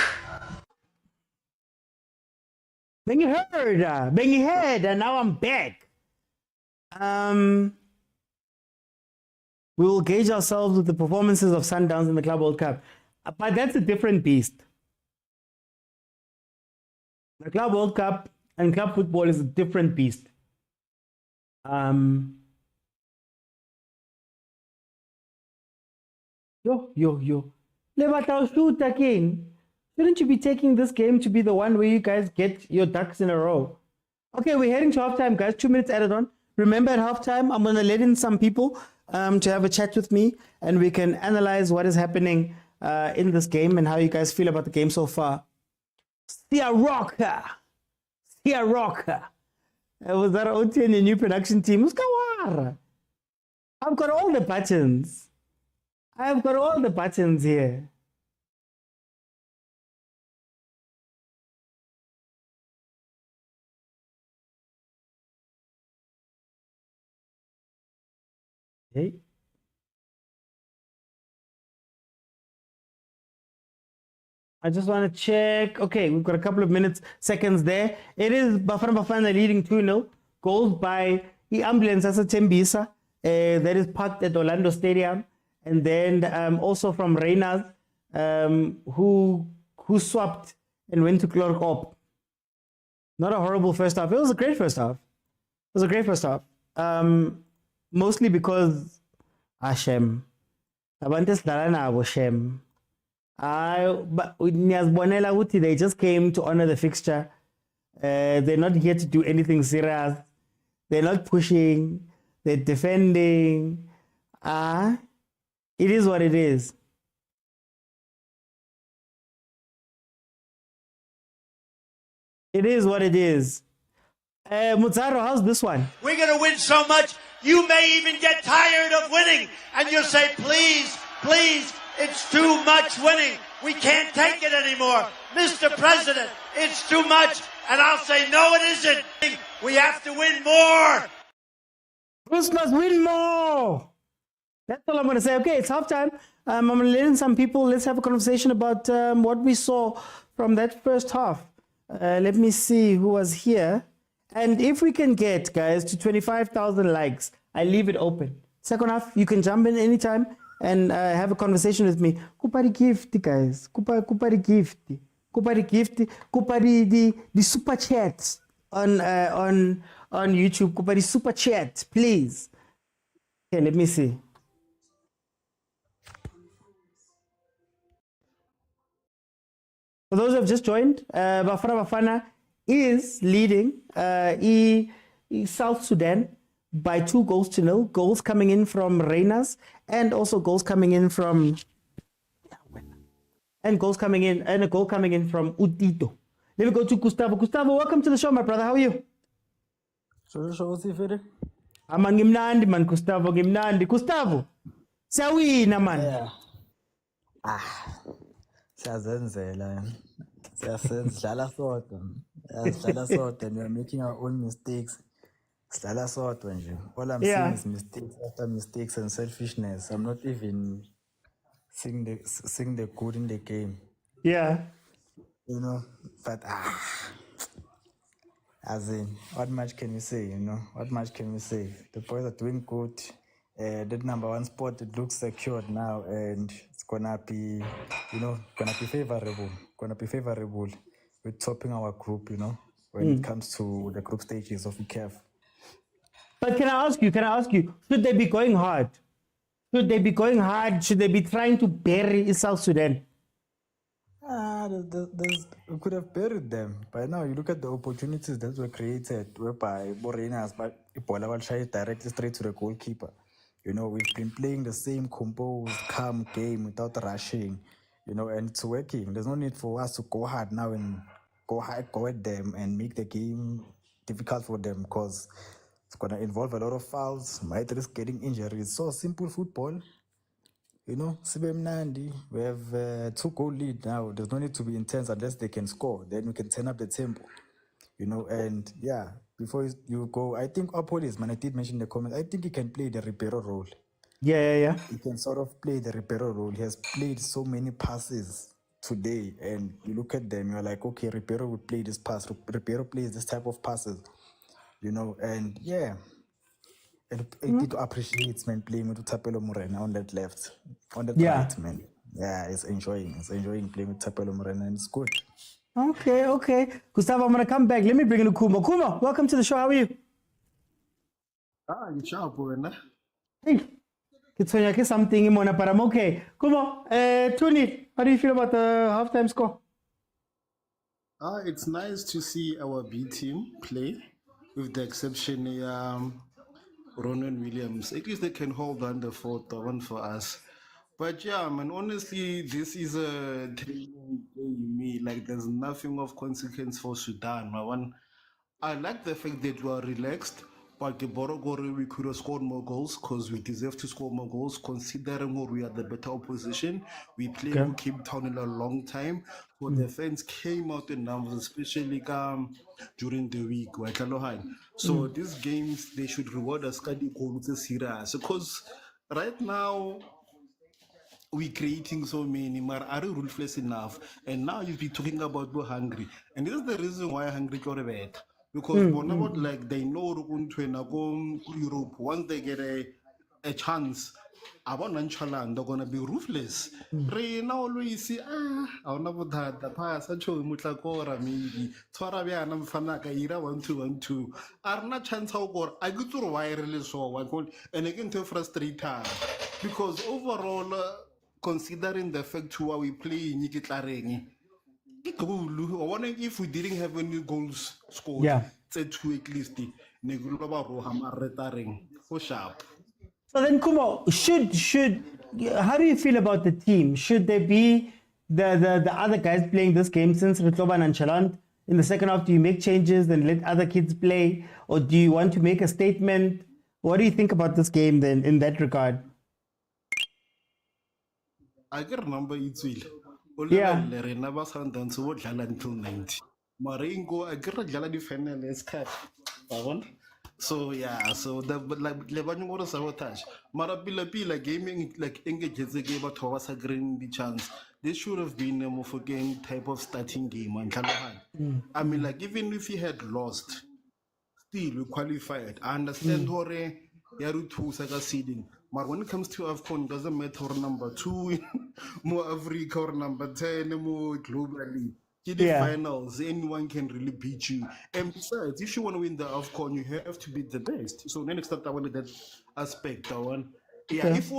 being heard, and now I'm back. We will gauge ourselves with the performances of Sundowns in the Club World Cup. But that's a different beast. The Club World Cup and club football is a different beast. Yo. Levatao shoot again. Shouldn't you be taking this game to be the one where you guys get your ducks in a row? Okay, we're heading to halftime, guys. 2 minutes added on. Remember, at halftime, I'm going to let in some people to have a chat with me, and we can analyze what is happening in this game and how you guys feel about the game so far. Sia Rocker. Was that OT and your new production team? I've got all the buttons. I've got all the buttons here. Okay. I just want to check. Okay, we've got a couple of seconds there. It is Bafana leading 2-0. Goals by the ambulance as a Tembisa that is parked at Orlando Stadium. And then also from Reyners, who swapped and went to Clark Op. Not a horrible first half. It was a great first half. Mostly because Hashem. Abantes Darana Shem. But they just came to honor the fixture. They're not here to do anything serious. They're not pushing. They're defending. It is what it is. It is what it is. Mutsaro, how's this one? We're going to win so much, you may even get tired of winning. And you'll say, please, it's too much winning. We can't take it anymore. Mr. President, it's too much. And I'll say, no, it isn't. We have to win more. Bruce must win more. That's all I'm going to say. Okay, it's halftime. I'm going to let in some people. Let's have a conversation about what we saw from that first half. Let me see who was here. And if we can get, guys, to 25,000 likes, I leave it open. Second half, you can jump in anytime and have a conversation with me. Kupari gift, guys. Kupari gift. Kupari the super chat on YouTube. Kupari super chat, please. Okay, let me see. For those who have just joined, Bafana is leading South Sudan by 2-0. Goals coming in from Reyners and also goals coming in from a goal coming in from Utito. Let me go to Gustavo. Gustavo, welcome to the show, my brother. How are you? I'm Gimnandi, man. Gustavo, Gimnandi. Gustavo, siyawina, man. Yeah. Siyazenzela. Sidlala sodwa. We are making our own mistakes. Sidlala sodwa nje. All I'm seeing is mistakes after mistakes and selfishness. I'm not even seeing the good in the game. Yeah. You know, but as in, what much can we say? What much can we say? The boys are doing good. That number one spot, it looks secured now, and it's gonna be favorable. We're topping our group, when it comes to the group stages of the CAF. But can I ask you, should they be going hard? Should they be trying to bury South Sudan? We could have buried them. By now, you look at the opportunities that were created whereby Borenas, but Ipola will try directly straight to the goalkeeper. You know, we've been playing the same composed, calm game without rushing, you know, and it's working. There's no need for us to go hard now and go at them and make the game difficult for them because it's going to involve a lot of fouls, might risk getting injuries. So simple football. You know, Sibe Mnandi, we have 2-goal lead now. There's no need to be intense unless they can score. Then we can turn up the tempo. You know, and yeah, before you go, I think Opolis, man, I did mention in the comments, I think he can play the Ribeiro role. Yeah. He can sort of play the Ribeiro role. He has played so many passes today, and you look at them, you're like, okay, Ribeiro would play this pass. Ribeiro plays this type of passes, you know, and yeah. And I did appreciate man playing with Tapelo Morena on that left, on that Yeah. right, man. Yeah, it's enjoying playing with Tapelo Morena, and it's good. Okay. Gustavo, I'm going to come back. Let me bring in Kumo. Kumo, welcome to the show. How are you? Ngiyajabula. Hey, it's something in Mona, but I'm okay. Kumo, 2-0. How do you feel about the halftime score? It's nice to see our B team play, with the exception Ronan Williams. At least they can hold on the fourth one for us. But yeah, man, honestly, this is a training game. Like, there's nothing of consequence for Sudan. I like the fact that we are relaxed, but the Borogore, we could have scored more goals because we deserve to score more goals considering we are the better opposition. We played with Cape Town in a long time, but the fans came out in numbers, especially during the week. So these games, they should reward us serious because right now we're creating so many, but are we ruthless enough? And now you'll be talking about we're hungry. And this is the reason why hungry got better. Because like they know go Europe, once they get a chance, about nonchalant, they're gonna be ruthless. Re now always see I wanna put that the pass I show mutlakora maybe Twarabiana Fanaka Ira 1-2-1-2. Are not chance how go I go to wire so one and again to frustrate her. Because overall considering the fact who are we playing Nikitlareng. I wonder if we didn't have any goals scored. Yeah. It's 2 at least. For sharp. So then, Kumo, how do you feel about the team? Should there be the other guys playing this game since Ritloba nonchalant? In the second half, do you make changes and let other kids play? Or do you want to make a statement? What do you think about this game then in that regard? I can remember it's will. Yeah. Never Sundowns would dlala until 90. Maringo, I get a dlala the final is cut. So yeah, so the like Lebanon was sabotage. Marabila gaming like engages the game but was a green the chance. This should have been a more for game type of starting game and I mean, like even if he had lost, still we qualified. I understand Hore Yarutu Saga seeding. But when it comes to AFCON, doesn't matter number 2, more Africa or number 10, more globally. In the finals, anyone can really beat you. And besides, if you want to win the AFCON, you have to be the best. So then next up, I wanted that aspect. If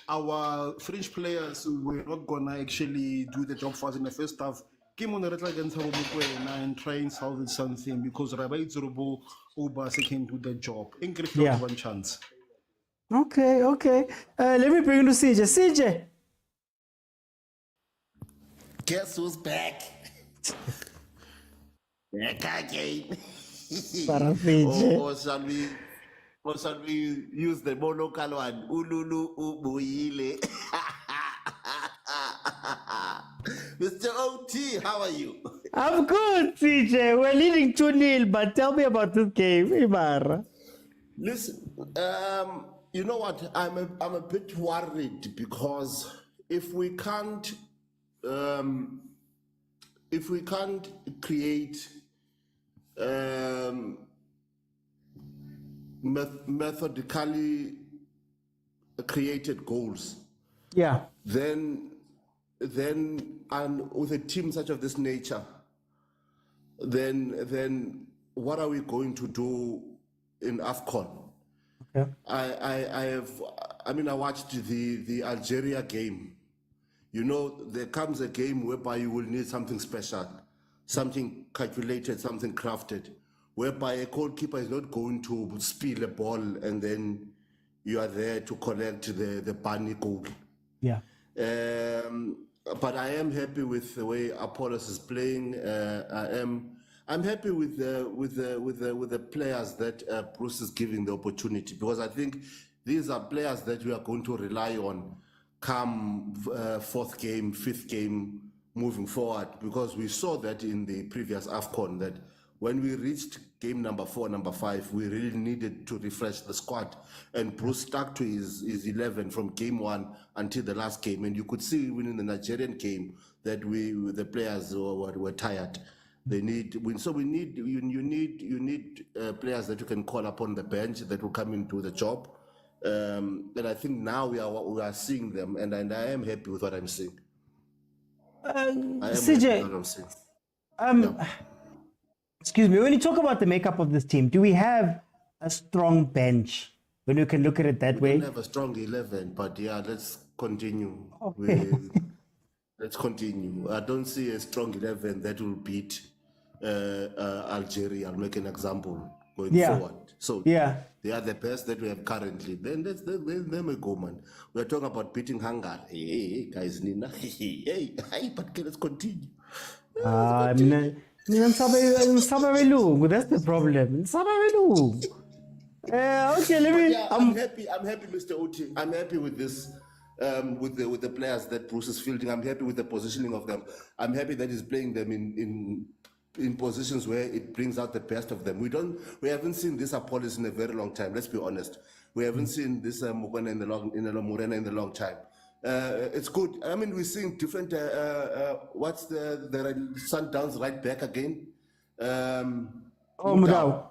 our French players were not gonna actually do the job for us in the first half, came on the red against mokwena and try and salvage something because Rabai Zurubo Obasa can do the job. Incredible one chance. Okay. Let me bring you to CJ. CJ. Guess who's back? Back again. Or shall we use the more local one? Ululu Ubuile. Mr. OT, how are you? I'm good, CJ. We're leading 2-0, but tell me about this game, Ibarra. Listen, you know what? I'm a bit worried because if we can't create methodically created goals, then and with a team such of this nature, then what are we going to do in AFCON? I watched the Algeria game. you know, there comes a game whereby you will need something special, something calculated, something crafted, whereby a goalkeeper is not going to spill a ball and then you are there to collect the bunny goal. Yeah. But I am happy with the way Apollos is playing. I'm happy with the players that Bruce is giving the opportunity, because I think these are players that we are going to rely on come fourth game, fifth game, moving forward, because we saw that in the previous AFCON that when we reached game number 4, number 5, we really needed to refresh the squad, and Bruce stuck to his 11 from game 1 until the last game, and you could see even in the Nigerian game that the players were tired. They need you need players that you can call up on the bench that will come and do the job, and I think now we are seeing them, and I am happy with what I'm seeing. CJ, excuse me, when you talk about the makeup of this team, do we have a strong bench when you can look at it that way? We don't have a strong 11, but yeah, let's continue. Okay. Let's continue. I don't see a strong 11 that will beat Algeria. I'll make an example going forward. So they are the best that we have currently. Then we go, man. We are talking about beating Hungary. Hey, guys, Nina. Hey, but let's continue. That's the problem. Okay, let me. I'm happy, Mr. Oti. I'm happy with this. With the players that Bruce is fielding, I'm happy with the positioning of them. I'm happy that he's playing them in positions where it brings out the best of them. We haven't seen this Apollos in a very long time. Let's be honest. We haven't seen this Mokwena in a long time. It's good. I mean, we're seeing different. What's the Sundowns right back again? Motaung.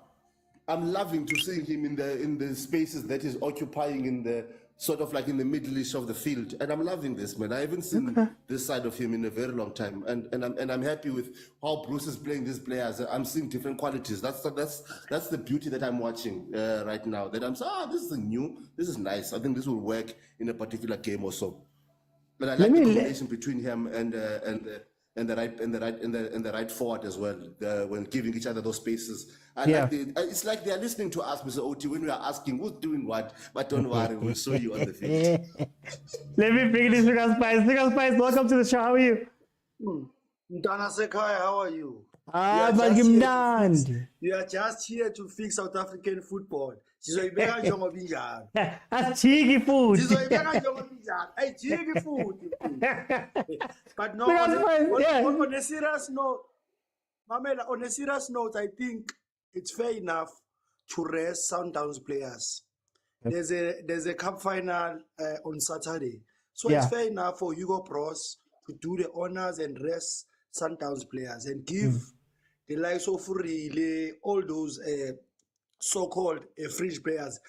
I'm loving to see him in the spaces that he's occupying in the sort of like in the middle-ish of the field, and I'm loving this, man. I haven't seen this side of him in a very long time, and I'm happy with how Bruce is playing these players. I'm seeing different qualities. That's the beauty that I'm watching right now. That I'm saying, this is nice. I think this will work in a particular game or so. But I like the combination between him and the right forward as well, when giving each other those spaces. It's like they are listening to us, Mr. Oti, when we are asking who's doing what, but don't worry, we'll show you on the field. Let me bring this Sugar Spice. Sugar Spice, welcome to the show. How are you? Mtana Sekai, how are you? You are just here to fix South African football. Sizoibeka njengoba injalo. Cheeky food. Sizoibeka njengoba injalo. Hey, cheeky food. But no, on a serious note, Mamela, on a serious note, I think it's fair enough to rest Sundowns players. There's a cup final on Saturday. So it's fair enough for Hugo Bros to do the honors and rest Sundowns players and give the likes of really all those so-called fringe players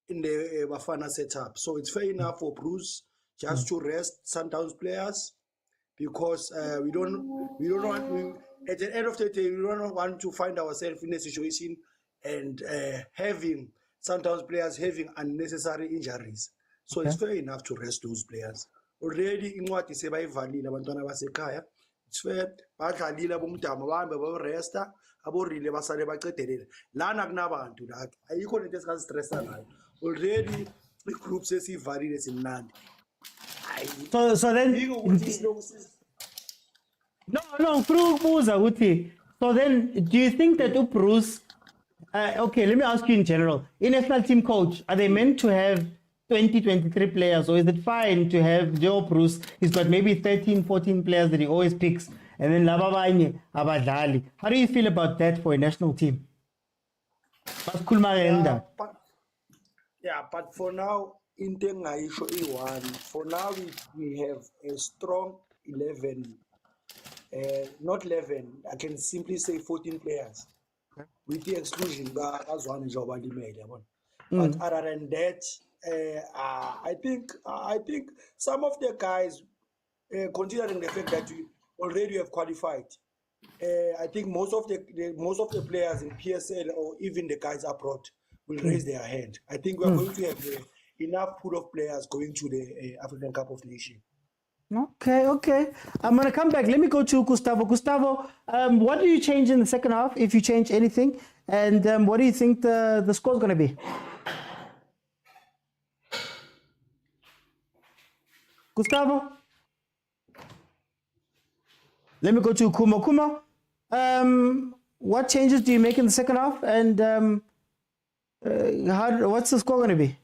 in the bafana setup. So it's fair enough for Bruce just to rest Sundowns players, because we don't want at the end of the day, we don't want to find ourselves in a situation and having Sundowns players having unnecessary injuries. So it's fair enough to rest those players. Already in what is sebayivalile abantwana basekhaya, it's fair badlalile bomdamo bahambe bayoresta aborile basale bacedelela lana kunabantu la ayikho lento esikastressa nayo. Already igroup sesivalile simnandi. So then no through Muza uthi. So then do you think that Bruce okay, let me ask you in general, in national team coach, are they meant to have 23 players, or is it fine to have Joe Bruce? He's got maybe 13, 14 players that he always picks, and then lababanye abadlali. How do you feel about that for a national team? But for now, in for now we have a strong 11, not 11. I can simply say 14 players, with the exclusion as one job. But other than that, I think some of the guys, considering the fact that we already have qualified, I think most of the players in PSL or even the guys abroad will raise their hand. I think we are going to have enough pool of players going to the African Cup of Nations. Okay. I'm going to come back. Let me go to Gustavo. Gustavo, what do you change in the second half, if you change anything? And what do you think the score is going to be? Gustavo? Let me go to Kumo. Kumo, what changes do you make in the second half? And what's the score going to be?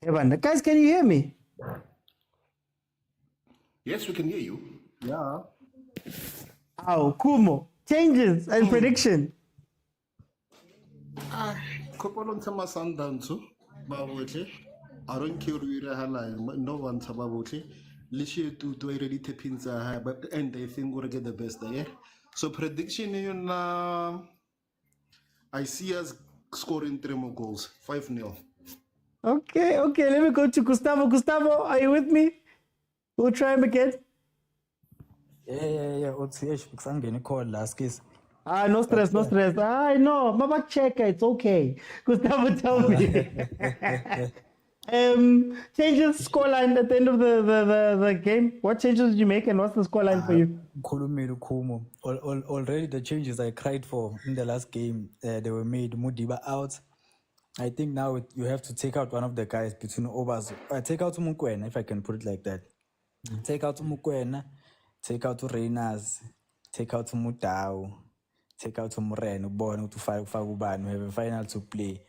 Evan, guys, can you hear me? Yes, we can hear you. Yeah. Oh, Kumo, changes and prediction. Kopolong sama Sundowns too. Babotle. I don't care who you are. No one sababotle. Lishe to already tapins are but and I think we'll get the best there. So prediction I see us scoring 3 more goals. 5-0. Okay. Let me go to Gustavo. Gustavo, are you with me? We'll try him again. Yeah. Because I'm getting called last case. No stress. I know. Mama check. It's okay. Gustavo, tell me. Changes scoreline at the end of the game. What changes did you make and what's the scoreline for you? Already the changes I cried for in the last game, they were made. Mudiba out. I think now you have to take out one of the guys between overs. Take out Mokwena, if I can put it like that. Take out Mokwena, take out Reyners, take out Motaung, take out Moreno, born to Faguban. We have a final to play.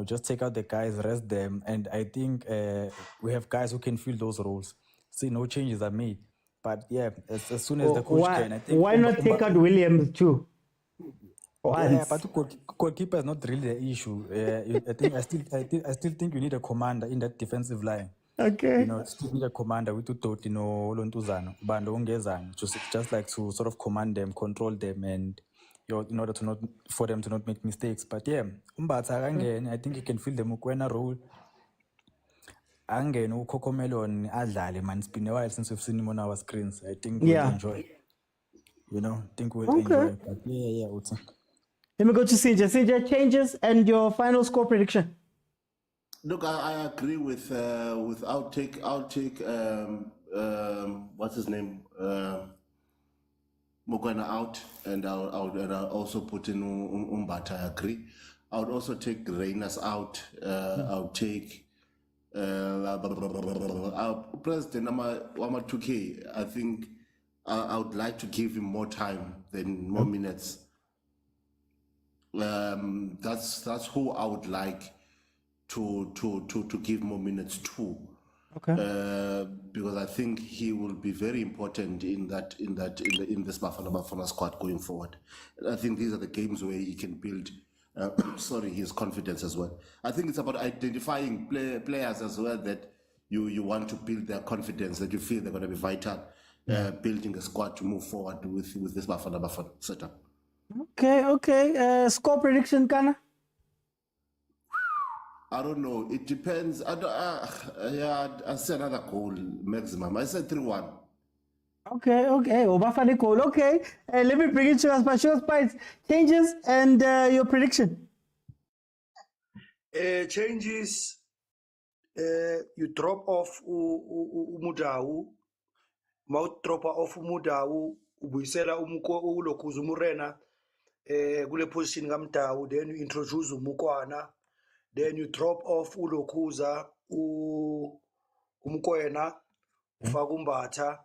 Just take out the guys, rest them, and I think we have guys who can fill those roles. See, no changes are made. But yeah, as soon as the coach can, I think. Why not take out Williams too? Yeah, but goalkeeper is not really the issue. I still think you need a commander in that defensive line. Okay. Still need a commander with Tutoti no Lontuzano, Bando Ungezan, just like to sort of command them, control them, and in order to not for them to not make mistakes. But yeah, I think he can fill the Mokwena role. Angeno Cocomelon Adlale, man, it's been a while since we've seen him on our screens. I think we'll enjoy. Think we'll enjoy. But yeah. Let me go to Sinja. Sinja, changes and your final score prediction. Look, I agree with I'll take what's his name, Mokwena out, and I'll also put in Umbata. I agree. I would also take Reyners out. I'll take our President Wama 2K. I think I would like to give him more time than more minutes. That's who I would like to give more minutes to. Okay. Because I think he will be very important in this Bafana squad going forward. And I think these are the games where he can build his confidence as well. I think it's about identifying players as well that you want to build their confidence, that you feel they're going to be vital, building a squad to move forward with this Bafana setup. Okay. Score prediction, Kana? I don't know. It depends. I said another goal maximum. I said 3-1. Okay. Bafana goal. Okay. Let me bring it to us. Show Spice. Changes and your prediction. Changes. You drop off Motaung. Mouth drop off Motaung. Ubuyisela ulokuza umurena. Kule position ngamtawu. Then you introduce umukwana. Then you drop off ulokuza umkwena ufaka umbatha.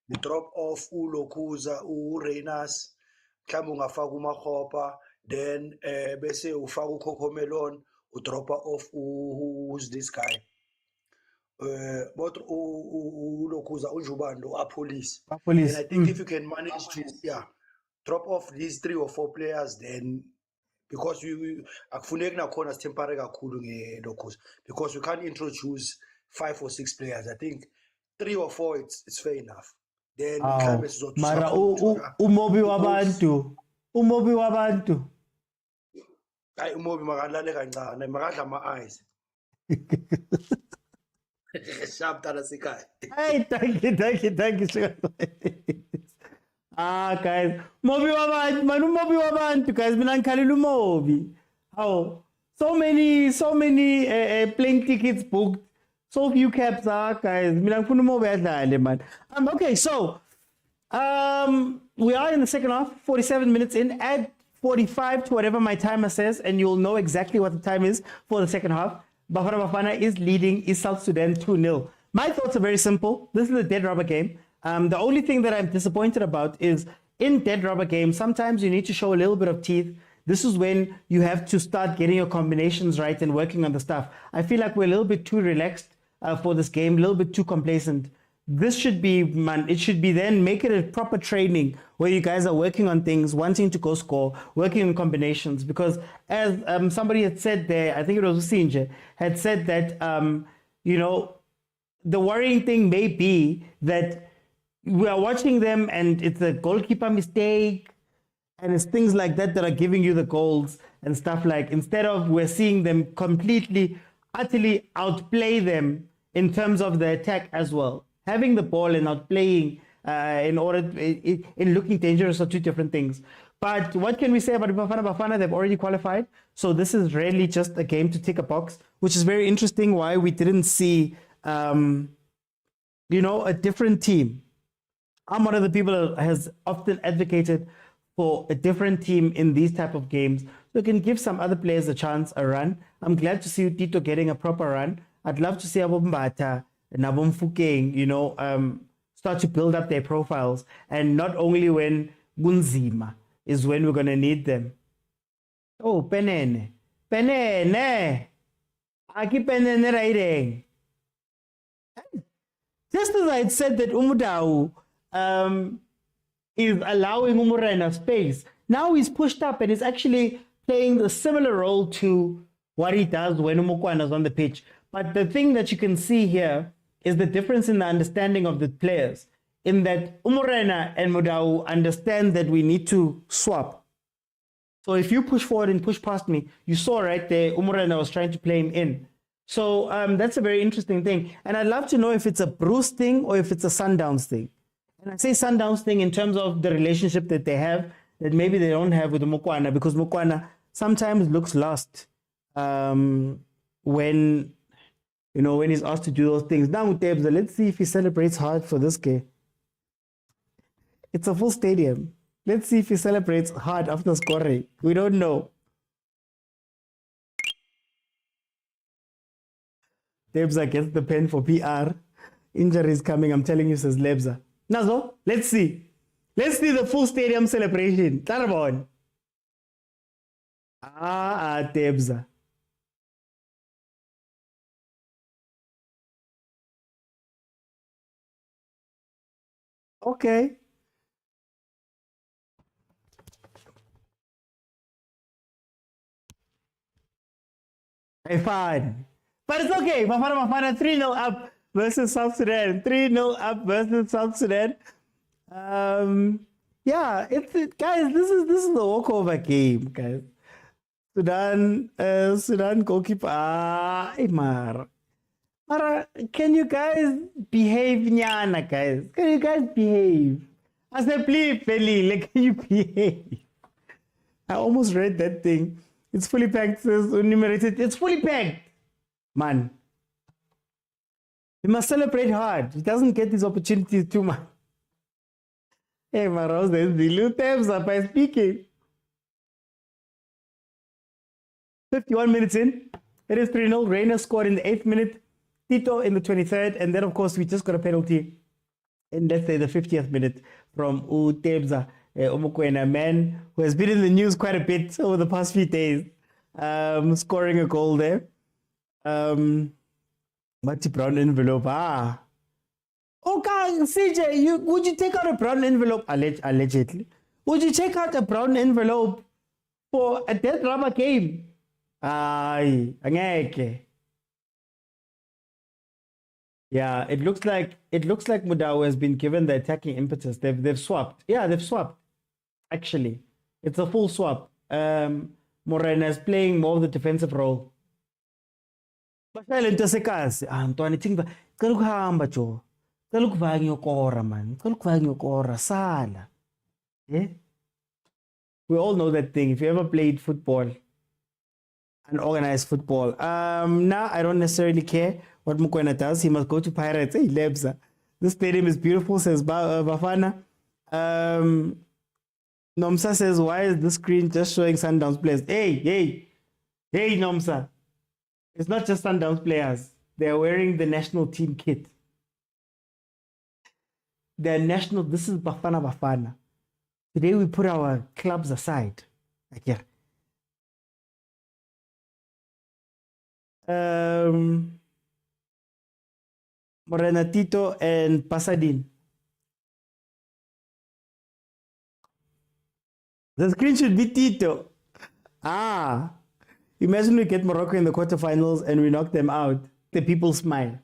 You drop off ulokuza ureyners mhlawumbe ungafaka umakhopa. Then bese ufaka ukhokhomelon udropa off who's this guy but ulokuza unjubando apolice. And I think if you can manage to drop off these 3 or 4 players, then because akufuneki nakhona sithempare kakhulu ngelokuza, because we can't introduce 5 or 6 players. I think 3 or 4 it's fair enough. Then mara umobi wabantu hayi umobi makalale kancane makadla ama-eyes. Sharp tana sikhaya. Hey, thank you. Guys, umobi wabantu, guys, mina ngikhalile umobi. So many plane tickets booked. So few caps, guys. Man. Okay, so we are in the second half, 47 minutes in. Add 45 to whatever my timer says, and you'll know exactly what the time is for the second half. Bafana is leading East South Sudan 2-0. My thoughts are very simple. This is a dead rubber game. The only thing that I'm disappointed about is in dead rubber games, sometimes you need to show a little bit of teeth. This is when you have to start getting your combinations right and working on the stuff. I feel like we're a little bit too relaxed for this game, a little bit too complacent. This should be, man, it should be then make it a proper training where you guys are working on things, wanting to go score, working on combinations. Because as somebody had said there, I think it was Usinje, had said that, you know, the worrying thing may be that we are watching them and it's a goalkeeper mistake and it's things like that that are giving you the goals and stuff like, instead of we're seeing them completely, utterly outplay them in terms of the attack as well. Having the ball and outplaying in looking dangerous are two different things. But what can we say about Bafana? They've already qualified. So this is really just a game to tick a box, which is very interesting why we didn't see, you know, a different team. I'm one of the people that has often advocated for a different team in these type of games. So it can give some other players a chance, a run. I'm glad to see Tito getting a proper run. I'd love to see Abombata and Abomfukeng, you know, start to build up their profiles. And not only when Gunzima is when we're going to need them. Oh, Penene. Aki Penene riding. Just as I had said that Umudau is allowing Umurena space, now he's pushed up and is actually playing a similar role to what he does when Mokwena is on the pitch. But the thing that you can see here is the difference in the understanding of the players, in that Umurena and Mudau understand that we need to swap. So if you push forward and push past me, you saw right there, Umurena was trying to play him in. So that's a very interesting thing. And I'd love to know if it's a Bruce thing or if it's a Sundowns thing. And I say Sundowns thing in terms of the relationship that they have, that maybe they don't have with the Mokwena, because Mokwena sometimes looks lost when, you know, when he's asked to do those things. Now, Mutebza, let's see if he celebrates hard for this game. It's a full stadium. Let's see if he celebrates hard after scoring. We don't know. Lebza gets the pen for PR. Injuries coming, I'm telling you, says Lebza. Nazo, let's see. Let's see the full stadium celebration. Tarabon. Tebza. Okay. Hey, fine. But it's okay. Bafana 3-0 up versus South Sudan. 3-0 up versus South Sudan. Yeah, guys, this is the walkover game, guys. Sudan goalkeeper. Mara, can you guys behave, nyana, guys? Can you guys behave? I said, please, Feli, like, can you behave? I almost read that thing. It's fully packed, says enumerated. It's fully packed. Man. He must celebrate hard. He doesn't get these opportunities too much. Hey, Maros, there's the little tabs up by speaking. 51 minutes in. It is 3-0. Reina scored in the 8th minute. Tito in the 23rd. And then, of course, we just got a penalty in, let's say, the 50th minute from Utebza. Mokwena, man who has been in the news quite a bit over the past few days, scoring a goal there. What's brown envelope? Okay, CJ, would you take out a brown envelope? Allegedly. Would you take out a brown envelope for a dead rubber game? Ay, angeke. Yeah, it looks like Mudau has been given the attacking impetus. They've swapped. Yeah, they've swapped. Actually, it's a full swap. Morena is playing more of the defensive role. Man. Sala. Yeah? We all know that thing. If you ever played football, unorganized football. Now I don't necessarily care what Mokwena does. He must go to Pirates. Hey, Lebza. This stadium is beautiful, says Bafana. Nomsa says, why is the screen just showing Sundowns players? Hey, Nomsa. It's not just Sundowns players. They're wearing the national team kit. They're national. This is Bafana. Today we put our clubs aside. Like here. Morena Tito and Pasadine. The screen should be Tito. Imagine we get Morocco in the quarterfinals and we knock them out. The people smile.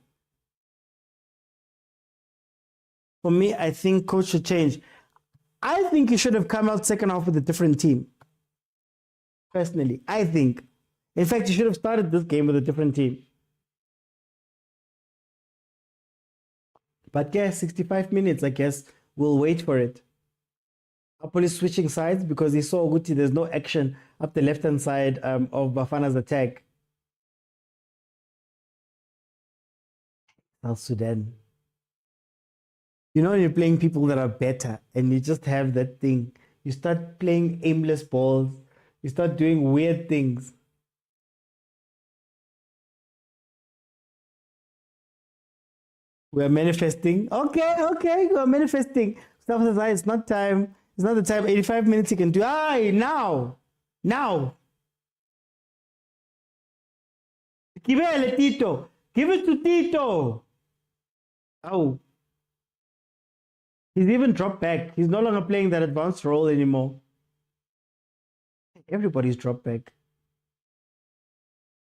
For me, I think coach should change. I think he should have come out second half with a different team. Personally, I think. In fact, he should have started this game with a different team. But yeah, 65 minutes, I guess. We'll wait for it. Apple is switching sides because he saw Guti. There's no action up the left-hand side of Bafana's attack. South Sudan. You know, when you're playing people that are better and you just have that thing. You start playing aimless balls. You start doing weird things. We're manifesting. Okay, we're manifesting. Stuff says, it's not time. It's not the time. 85 minutes you can do. Now. Give it, Tito. Give it to Tito. Oh. He's even dropped back. He's no longer playing that advanced role anymore. Everybody's dropped back.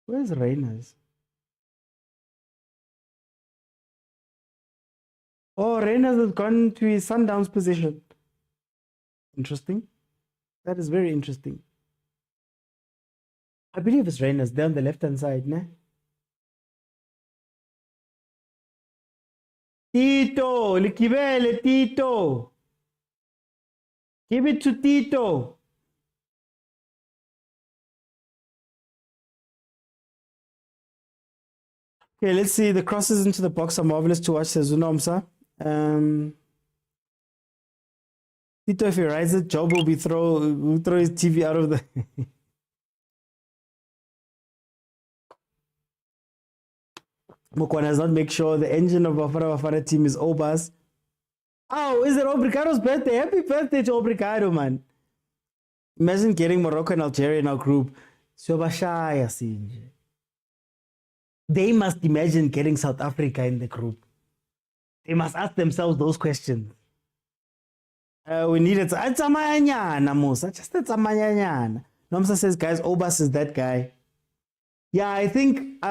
Where's Reyners? Oh, Reyners has gone to his Sundowns position. Interesting. That is very interesting. I believe it's Reyners down the left-hand side, ne? Tito, Likibele, Tito. Give it to Tito. Okay, let's see. The crosses into the box are marvelous to watch, says Unomsa. Tito, if he rides it, Job will throw his TV out of the... Mokwena does not make sure the engine of Bafana team is Obas. Oh, is it Obricado's birthday? Happy birthday to Obricado, man. Imagine getting Morocco and Algeria in our group. They must imagine getting South Africa in the group. They must ask themselves those questions. We need it. Just a tsamanyana. Nomsa says, guys, Obas is that guy. Yeah, I think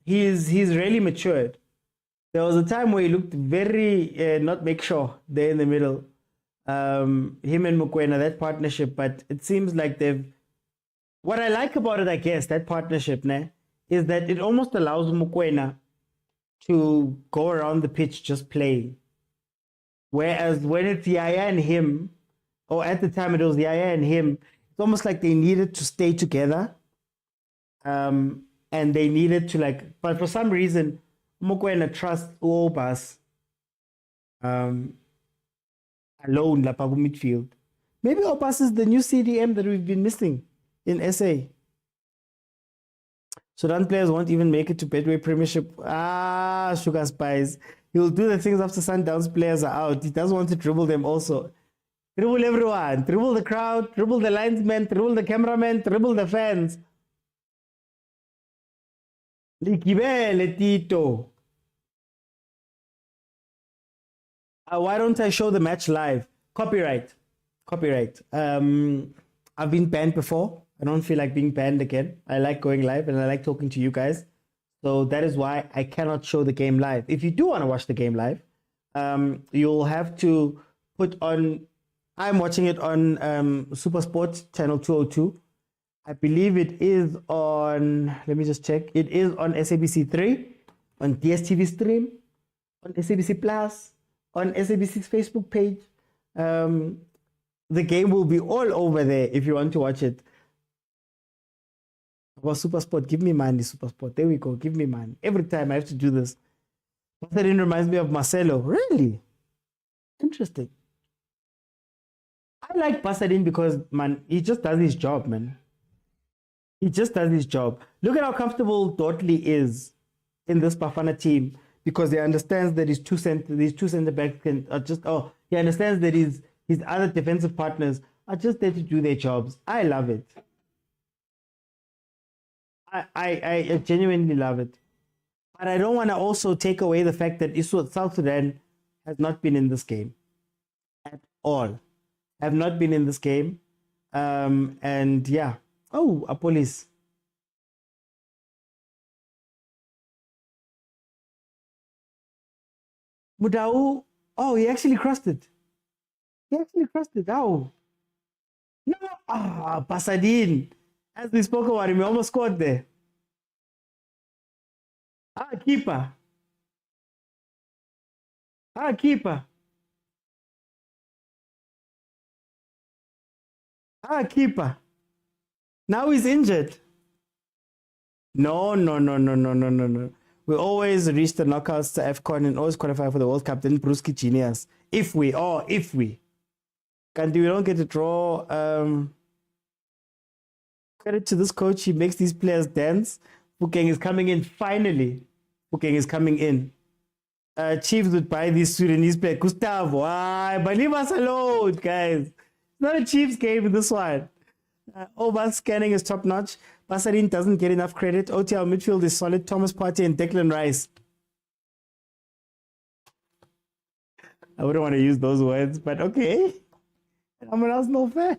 he's really matured. There was a time where he looked very not make sure there in the middle. Him and Mokwena, that partnership, but it seems like they've... What I like about it, I guess, that partnership, ne, is that it almost allows Mokwena to go around the pitch just playing. Whereas when it's Yaya and him, or at the time it was Yaya and him, it's almost like they needed to stay together. And they needed to but for some reason, Mokwena trusts Obas alone midfield. Maybe Obas is the new CDM that we've been missing in SA. Sudan players won't even make it to Bedway Premiership. Sugar Spice. He'll do the things after Sundowns players are out. He doesn't want to dribble them also. Dribble everyone. Dribble the crowd. Dribble the linesmen. Dribble the cameraman. Dribble the fans. Likibele Tito. Why don't I show the match live? Copyright. I've been banned before. I don't feel like being banned again. I like going live and I like talking to you guys. So that is why I cannot show the game live. If you do want to watch the game live, you'll have to put on... I'm watching it on Supersport channel 202. I believe it is on... Let me just check. It is on SABC 3, on DSTV stream, on SABC Plus, on SABC's Facebook page. The game will be all over there if you want to watch it. About Supersport, give me money, Supersport. There we go, give me money. Every time I have to do this. That reminds me of Marcelo. Really? Interesting. I like Pasadena because, man, he just does his job, man. He just does his job. Look at how comfortable Dortley is in this Bafana team because he understands that these two center backs he understands that his other defensive partners are just there to do their jobs. I love it. I genuinely love it. But I don't want to also take away the fact that South Sudan has not been in this game at all. Have not been in this game. And yeah. Oh, a police. Motaung. Oh, he actually crossed it. Oh. No. Pasadena. As we spoke about him, he almost scored there. Keeper. Keeper. Now he's injured. No. We always reach the knockouts to AFCON and always qualify for the World Cup. Then Bruski genius. If we. We don't get to draw. Credit to this coach. He makes these players dance. Bukeng is coming in finally. Chiefs would buy these Sudanese players. Gustavo, but leave us alone, guys. It's not a Chiefs game, this one. Over scanning is top notch. Pasadena doesn't get enough credit. OTL midfield is solid. Thomas Partey and Declan Rice. I wouldn't want to use those words, but okay. I'm an Arsenal fan.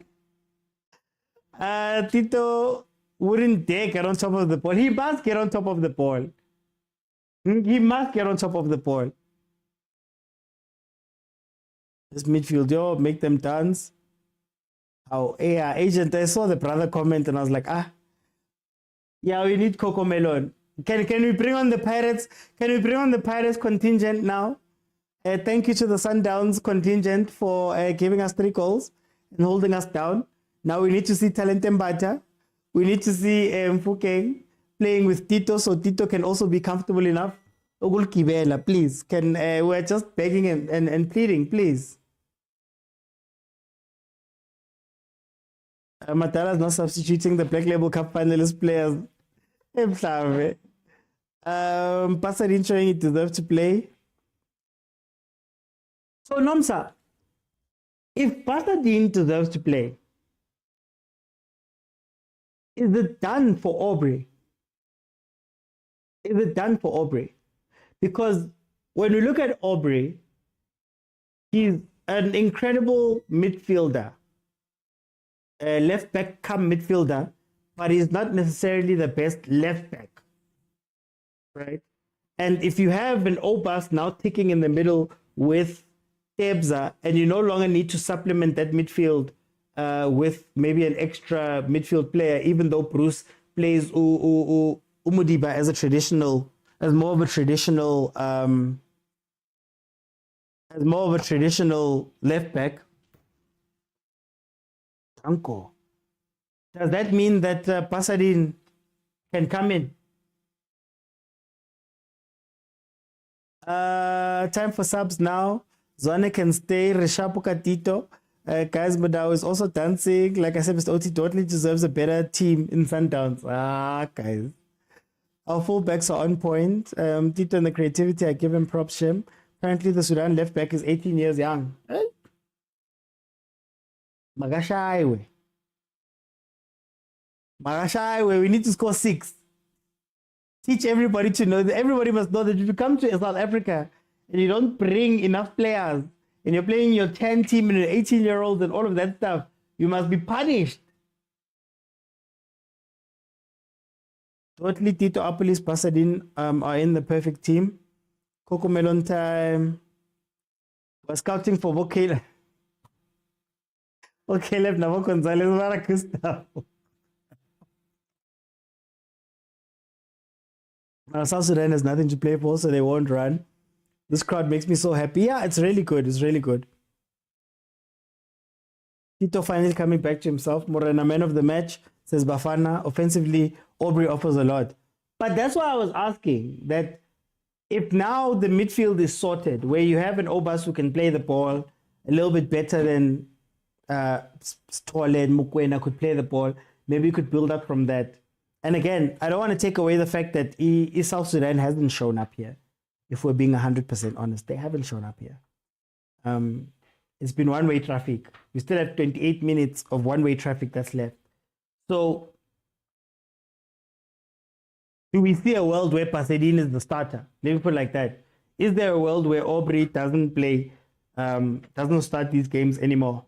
Tito wouldn't dare get on top of the ball. He must get on top of the ball. This midfield, make them dance. Oh, yeah, agent, I saw the brother comment and I was like, yeah, we need Coco Melon. Can we bring on the Pirates? Can we bring on the Pirates contingent now? Thank you to the Sundowns contingent for giving us 3 goals and holding us down. Now we need to see Talent Mbata. We need to see Mfukeng playing with Tito so Tito can also be comfortable enough. Ogul Kibela, please. We're just begging and pleading, please. Matala's not substituting the Black Label Cup finalist players. Pasadena showing it deserves to play. So, Nomsa, if Pasadena deserves to play, is it done for Aubrey? Because when we look at Aubrey, he's an incredible midfielder. Left back come midfielder, but he's not necessarily the best left back, right? And if you have an Obas now ticking in the middle with Tebza, and you no longer need to supplement that midfield with maybe an extra midfield player, even though Bruce plays Umudiba as more of a traditional left back. Uncle. Does that mean that Pasadena can come in? Time for subs now. Zwane can stay. Rishapu Katito. Guys, Motaung is also dancing. Like I said, Mr. Oti Dortley deserves a better team in Sundowns. Guys. Our fullbacks are on point. Tito and the creativity, I give him props, Shem. Apparently, the Sudan left back is 18 years young. Magashaiwe, we need to score 6. Teach everybody to know that everybody must know that if you come to South Africa and you don't bring enough players and you're playing your 10 team and your 18-year-olds and all of that stuff, you must be punished. Totally, Tito Apolis, Pasadena are in the perfect team. Coco Melon time. We're scouting for Vokela. Okay, left Navo Gonzalez, Mara Gustavo. South Sudan has nothing to play for, so they won't run. This crowd makes me so happy. Yeah, it's really good. Tito finally coming back to himself. Morena, man of the match. says Bafana. Offensively, Aubrey offers a lot. But that's why I was asking that if now the midfield is sorted, where you have an Obas who can play the ball a little bit better than Stole and Mokwena could play the ball, maybe you could build up from that. And again, I don't want to take away the fact that South Sudan hasn't shown up here. If we're being 100% honest, they haven't shown up here. It's been one-way traffic. We still have 28 minutes of one-way traffic that's left. So, do we see a world where Pasadena is the starter? Let me put it like that. Is there a world where Aubrey doesn't play, doesn't start these games anymore?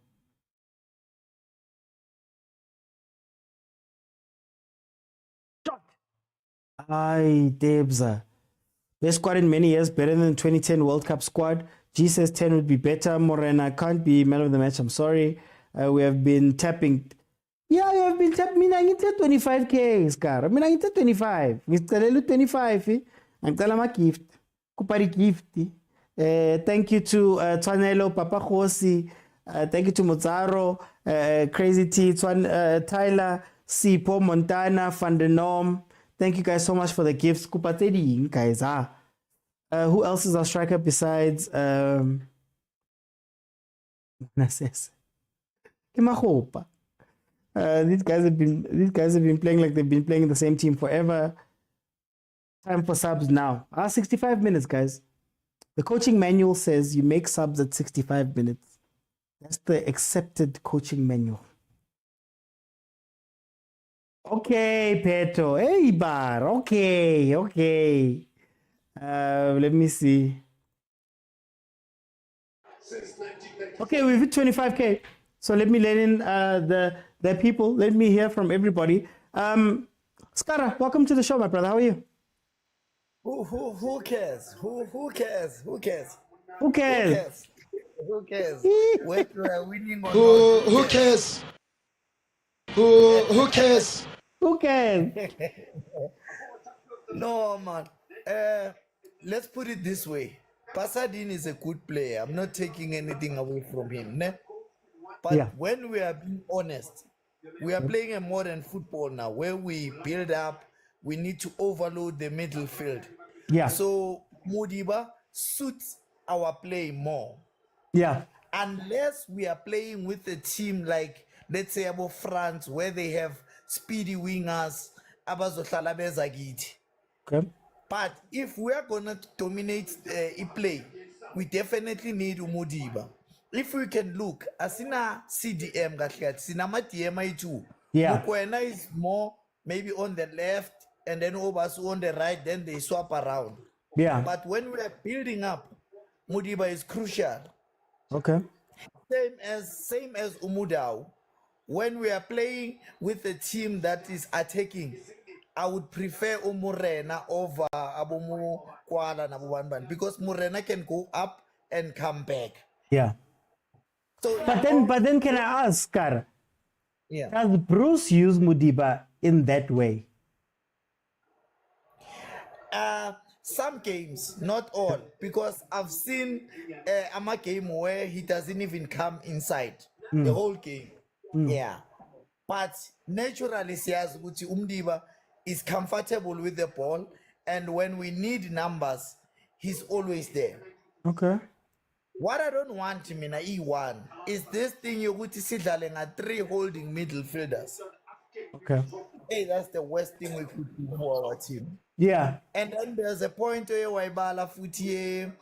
Shot! Aye, Debza. Best squad in many years, better than the 2010 World Cup squad. G says 10 would be better. Morena can't be man of the match. I'm sorry. We have been tapping. Yeah, you have been tapping. Mina ngithe 25k, Scar. Mina ngithe 25. Ngicela 25. Ngicela ama gift. Kupari gift. Thank you to Twanelo, Papa Khosi. Thank you to Mozaro, Crazy T, Tyler, Sipo, Montana, Van der Norm. Thank you guys so much for the gifts. Kupatedi, guys. Who else is our striker besides Nasses? Kimahopa. These guys have been playing like they've been playing in the same team forever. Time for subs now. 65 minutes, guys. The coaching manual says you make subs at 65 minutes. That's the accepted coaching manual. Okay, Peto. Hey, Bar. Okay. Let me see. Okay, we've hit 25k. So let me let in the people. Let me hear from everybody. Skara, welcome to the show, my brother. How are you? Who cares? Who cares? Who cares? Who cares? Whether we're winning or Who cares? Who cares? Who cares? No, man. Let's put it this way. Pasadena is a good player. I'm not taking anything away from him. Ne? But when we are being honest, we are playing a modern football now where we build up, we need to overload the middle field. Yeah. So Modiba suits our play more. Yeah. Unless we are playing with a team like, let's say, about France, where they have speedy wingers, okay. But if we are gonna dominate a play, we definitely need Modiba. If we can look, asina CDM sinama DMI too. Yeah. Mokwena is more maybe on the left, and then Obasu on the right, then they swap around. Yeah. But when we are building up, Modiba is crucial. Okay. Same as Umudao. When we are playing with a team that is attacking, I would prefer Umurena over Abumu Kuala Nabuanban because Murena can go up and come back. Yeah. So but then can I ask, Kar? Yeah. Does Bruce use Modiba in that way? Some games, not all, because I've seen a game where he doesn't even come inside the whole game. Yeah. But naturally, Umdiba is comfortable with the ball, and when we need numbers, he's always there. Okay. What I don't want him in a E1 is this thing you would see darling at 3 holding midfielders. Okay. Hey, that's the worst thing we could do for our team. Yeah. And then there's a point where Waibala Futier,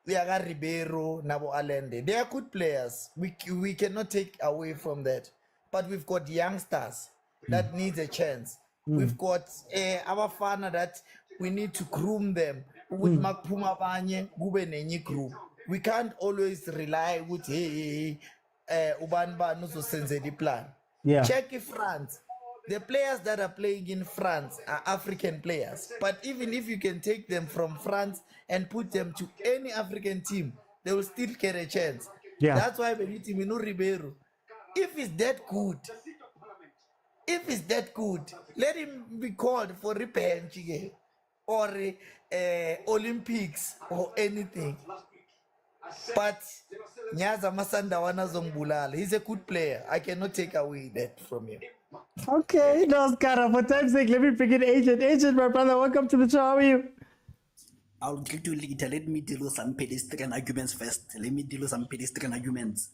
Yaga Ribeiro, Nabo Allende. They are good players. We cannot take away from that. But we've got youngsters that need a chance. We've got our bafana that we need to groom them. With Makpuma Banye, Gube Nenyi group. We can't always rely with Ubanba Nuso Sensei plan. Yeah. Check if France. The players that are playing in France are African players. But even if you can take them from France and put them to any African team, they will still get a chance. Yeah. That's why we need Minu Ribeiro. If it's that good, let him be called for revenge or Olympics or anything. But Nyaza Masanda Wana Zongbulala, he's a good player. I cannot take away that from him. Okay, no, Skara, for time's sake, let me bring in Agent. Agent, my brother, welcome to the show. How are you? I'll get to later. Let me deal with some pedestrian arguments first. Let me deal with some pedestrian arguments.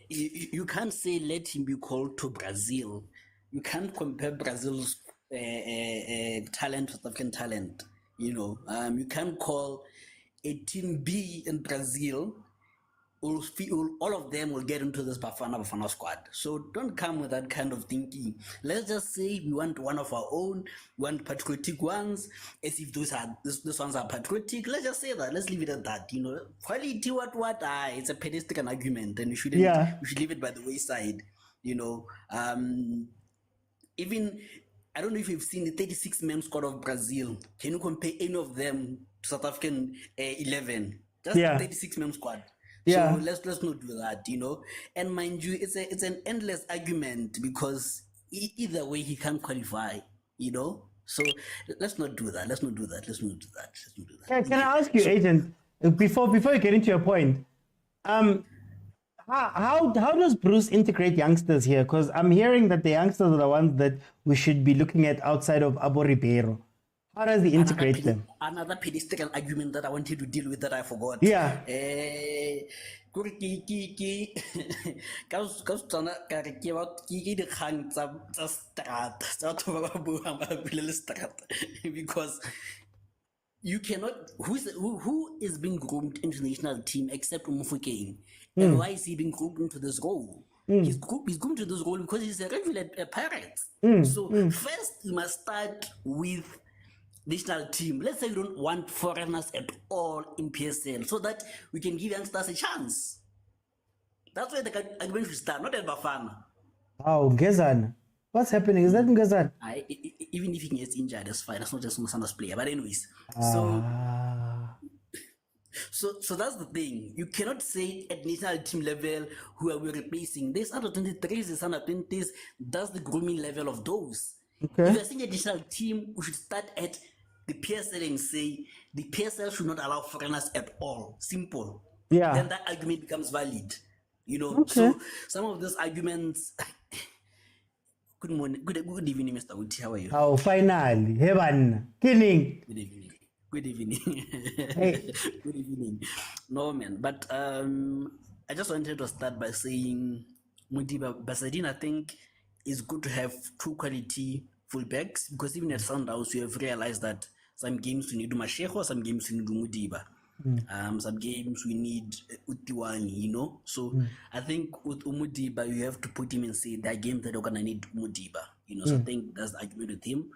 You can't say let him be called to Brazil. You can't compare Brazil's talent with African talent. You can't call a team B in Brazil. All of them will get into this Bafana squad. So don't come with that kind of thinking. Let's just say we want one of our own, we want patriotic ones, as if those ones are patriotic. Let's just say that. Let's leave it at that. Quality, it's a pedestrian argument, and we should leave it by the wayside. Even I don't know if you've seen the 36-man squad of Brazil. Can you compare any of them to South African 11? Just 36-man squad. Yeah. So let's not do that, And mind you, it's an endless argument because either way he can't qualify, So let's not do that. Let's not do that. Can I ask you, Agent, before you get into your point, how does Bruce integrate youngsters here? Because I'm hearing that the youngsters are the ones that we should be looking at outside of Abo Ribeiro. How does he integrate them? Another pedestrian argument that I wanted to deal with that I forgot. Yeah. Because you cannot. Who is being groomed into the national team except Umufukeng? And why is he being groomed into this role? He's groomed to this role because he's a regular Pirates. So first you must start with national team. Let's say you don't want foreigners at all in PSL so that we can give youngsters a chance. That's where the argument should start, not at Bafana. Oh, Gezan. What's happening? Is that Gezan? Even if he gets injured, that's fine. That's not just Musanda's player. But anyways, so that's the thing. You cannot say at national team level who are we replacing. There's under 23s, there's under 20s. That's the grooming level of those. Okay. If you're saying a national team, we should start at the PSL and say the PSL should not allow foreigners at all. Simple. Yeah. Then that argument becomes valid. Okay. So some of those arguments. Good morning. Good evening, Mr. Uti. How are you? Oh, finally. Heaven. Killing. Good evening. Good evening. Hey. Good evening. No, man. But I just wanted to start by saying Mudiba Basadin, I think, it's good to have two quality fullbacks because even at Sundowns, we have realized that some games we need Mashego, some games we need Mudiba. Some games we need Utiwani, So I think with Umudiba, you have to put him and say there are games that are gonna need Umudiba, So I think that's the argument with him.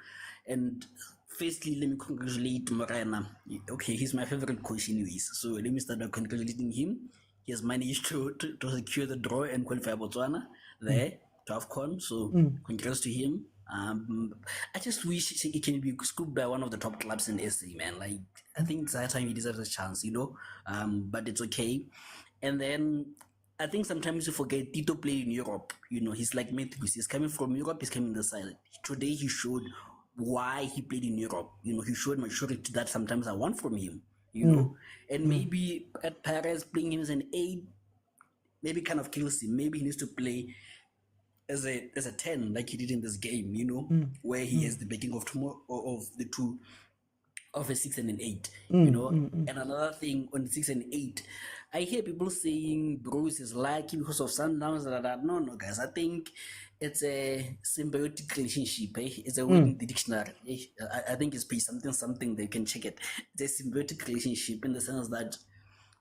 And firstly, let me congratulate Morena. Okay, he's my favorite coach anyways. So let me start by congratulating him. He has managed to secure the draw and qualify Botswana there to AFCON. So congrats to him. I just wish he can be scooped by one of the top clubs in SA, man. Like, I think it's that time he deserves a chance, but it's okay. And then I think sometimes you forget Tito played in Europe. He's like Matthews. He's coming from Europe. He's coming this side. Today he showed why he played in Europe. He showed maturity that sometimes I want from him. And maybe at Paris playing him as an 8 maybe kind of kills him. Maybe he needs to play as a 10 like he did in this game, where he has the backing of the two of a 6 and an 8, And another thing on 6 and 8, I hear people saying Bruce is lucky because of Sundowns. No, guys. I think it's a symbiotic relationship. It's a word in the dictionary. I think it's something they can check it. It's a symbiotic relationship in the sense that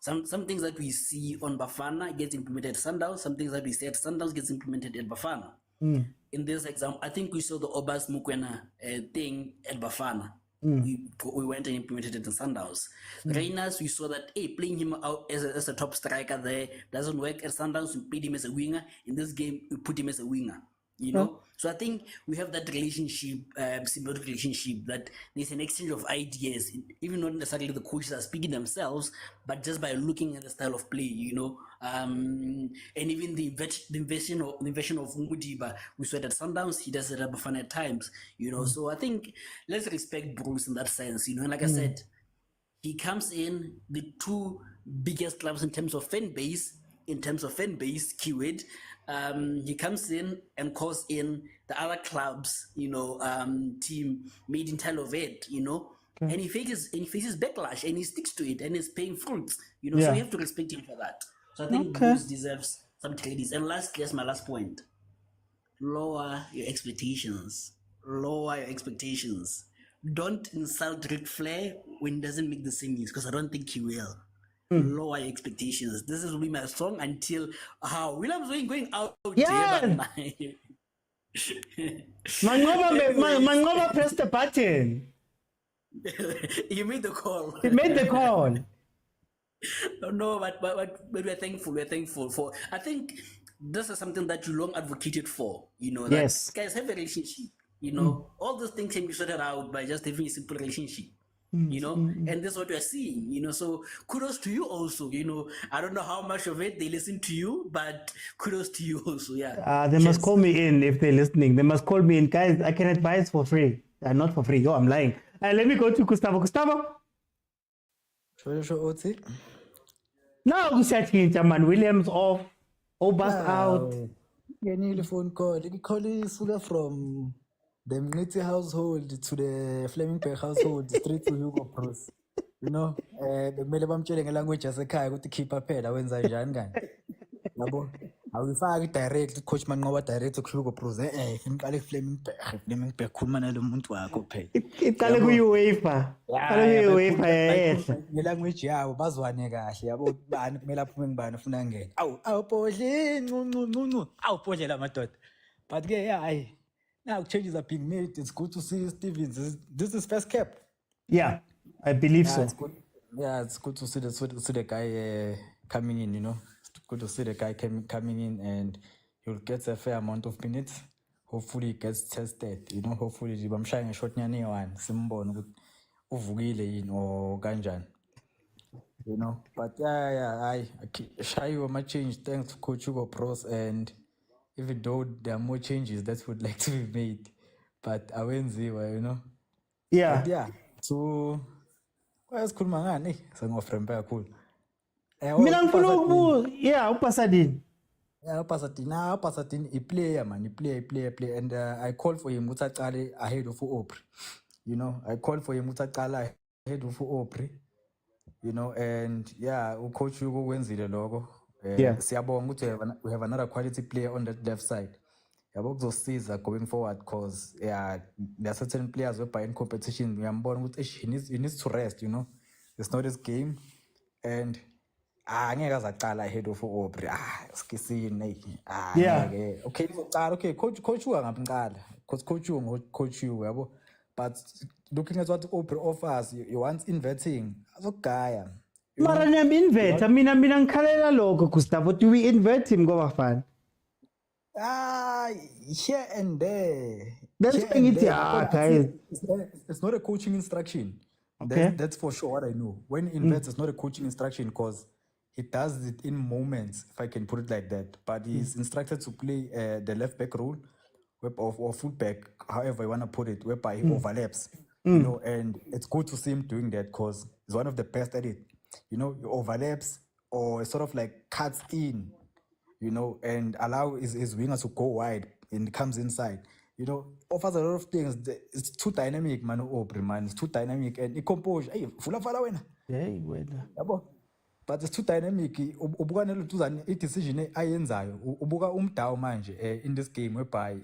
some things that we see on Bafana gets implemented at Sundowns. Some things that we see at Sundowns gets implemented at Bafana. In this example, I think we saw the Obas Mokwena thing at Bafana. We went and implemented it in Sundowns. Reynas, we saw that playing him out as a top striker there doesn't work. At Sundowns, we played him as a winger. In this game, we put him as a winger. So I think we have that relationship, symbiotic relationship, that there's an exchange of ideas, even not necessarily the coaches are speaking themselves, but just by looking at the style of play, and even the invasion of Mudiba, we saw that Sundowns, he does it at Bafana at times, So I think let's respect Bruce in that sense, and like I said, he comes in the two biggest clubs in terms of fan base, keyword. he comes in and calls in the other clubs, team made in Vert, and he faces backlash and he sticks to it and is paying fruits, so you have to respect him for that. So I think Bruce deserves some credits. And lastly, that's my last point. Lower your expectations. Don't insult Ric Flair when he doesn't make the semis, because I don't think he will. Lower your expectations. This will be my song until William's going out. Yeah. Mangoba pressed the button. You made the call. He made the call. No, but we're thankful. We're thankful for. I think this is something that you long advocated for. That yes. Guys have a relationship. All those things can be sorted out by just having a simple relationship. And this is what we're seeing. So kudos to you also. I don't know how much of it they listen to you, but kudos to you also. Yeah. They must call me in if they're listening. They must call me in, guys. I can advise for free. Not for free. I'm lying. Let me go to Gustavo. Gustavo. Now we said man. Williams off. Obas out. Any phone call? The call is from the Mniti household to the Flemington household, straight to Hugo Pros. The Melabam chilling language as a car with the keeper paid. I went Zangan. I will fire direct coach Mangowa direct to Hugo Pros. Him calling Fleming Kuman and Muntua pay. It's calling you UEFA. The language, Bazwanega, about Ban Melapung Ban of Nangan. Oh, Poje, no. Poje Lamatot. But now changes are being made. It's good to see Stevens. This is first cap. Yeah, I believe so. It's good. Yeah, it's good to see the guy coming in. It's good to see the guy coming in, and he'll get a fair amount of minutes. Hopefully, he gets tested. Hopefully, I'm shying a short nyani one. Simbon uvugile or ganjan. But I shy you my change. Thanks to Coach Hugo Pros, and even though there are more changes that would like to be made, but I won't see Yeah. But yeah. So, where's cool man? Sang of Rempa cool. Upasadin. Yeah, Upasadin. He play, man. He play. And I called for him Mutakale ahead of Opry. I called for him Mutakale ahead of Opry. And yeah, Coach Hugo wins the logo. We have another quality player on that left side. Those seeds are going forward because there are certain players who are in competition. We are born with he needs to rest. It's not his game, and ahead of Aubrey. Okay. Coach you, but looking at what Aubrey offers, you want inverting. Mara I'm invert. I'm Kalela logo, Gustavo. Do we invert him, go fan? Here and there. That's guys. It's not a coaching instruction. Okay. That's for sure what I know. When he inverts, it's not a coaching instruction because he does it in moments, if I can put it like that. But he's instructed to play the left back role or full back, however you want to put it, whereby he overlaps. And it's good to see him doing that because he's one of the best at it. He overlaps or sort of like cuts in, and allow his wingers to go wide and comes inside. Offers a lot of things. It's too dynamic, man. Man, it's too dynamic and it composure. Hey, but it's too dynamic. Ubuka decision ayenzayo. Ubuka umdawo manje in this game whereby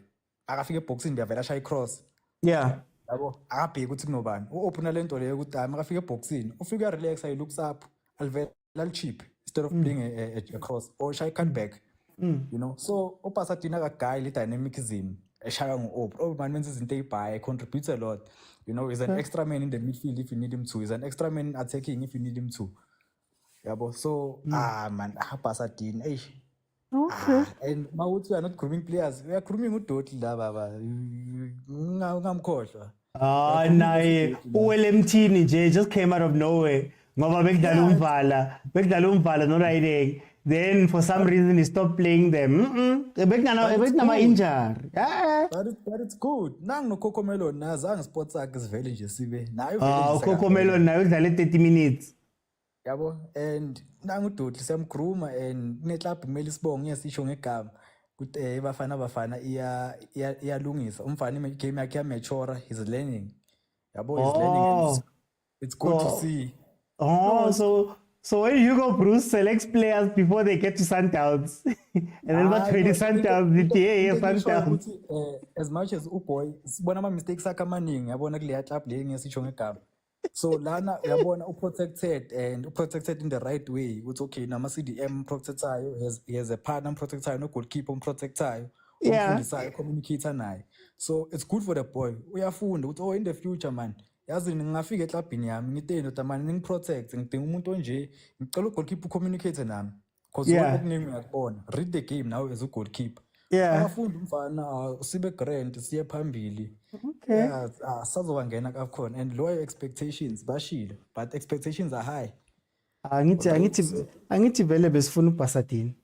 akafika boxing ndiyavela shy cross. Yeah. Akabheka ukuthi kunobani u-open lento leyo ukuthi hayi makafika eboxini ufika relax ayi looks up alivela cheap instead of playing a cross or shy cutback. So uPasadena akaguy le dynamicism eshaya ngo-op man menza izinto eyibhaye contributes a lot. He's an extra man in the midfield if you need him to. He's an extra man in attacking if you need him to. So man, Pasadena okay. And we are not grooming players. We are grooming udoti la baba. Ngamkhohlwa. ULMT just came out of nowhere. Ngoba bekudala umvala no riding. Then for some reason he stopped playing them. Bekuna injury. But it's good. Nang no Cocomelon nazange sports akhe sivele nje sibe. Nayo Cocomelon nayo udlale 30 minutes. And nangu udoti siyamgruma and ne club kumele isibonge sisho ngegama. ukuthi bafana iyalungisa umfana game yakhe yamachora, he's learning. Yabo, he's learning and it's good to see. So when Hugo Bruce selects players before they get to Sundowns, and then what when Sundowns, Sundowns. As much as boy, one of my mistakes akamaning, yabona kule club le ngesitsho ngegama. So lana yabona protected and protected in the right way. It's okay, nama CDM protectayo, he has a partner protectayo, no goalkeeper protectayo. Yeah. Communicator naye. So it's good for the boy. Uyafunda ukuthi in the future man. Yazi ngingafika eklabhini yami ngiteni tamani ngingiprotect ngidinga umuntu onje ngicela ugoalkeeper communicate nami because okuningi ngiyakubona read the game now as a goalkeeper. Abafunda umfana sibe grand siye phambili. Okay. Sazowangena kakhona and lower expectations bashile but expectations are high. Angithi vele besifuna uPasadena.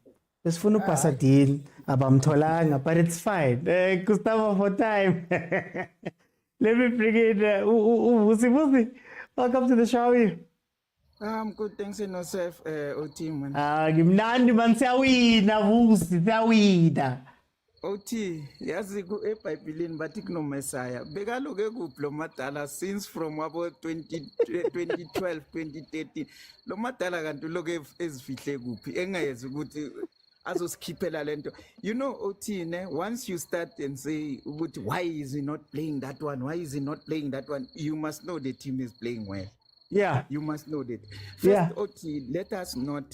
Besifuna uPasadena abamtholanga but it's fine. Gustavo for time. Let me bring in Vusi. Welcome to the show. Good, thanks in yourself, OT man. Gimnandi man siyawina Vusi, siyawina. OT, yazi ku eBhayibhelini bathi kuno Messiah. Bekaloke kuphi lo madala since from about 2012, 2013. Lo madala kanti loke ezifihle kuphi engayezi ukuthi azosikhiphela lento. You know, OT, once you start and say, why is he not playing that one? Why is he not playing that one? You must know the team is playing well. Yeah. You must know that. First, OT, let us not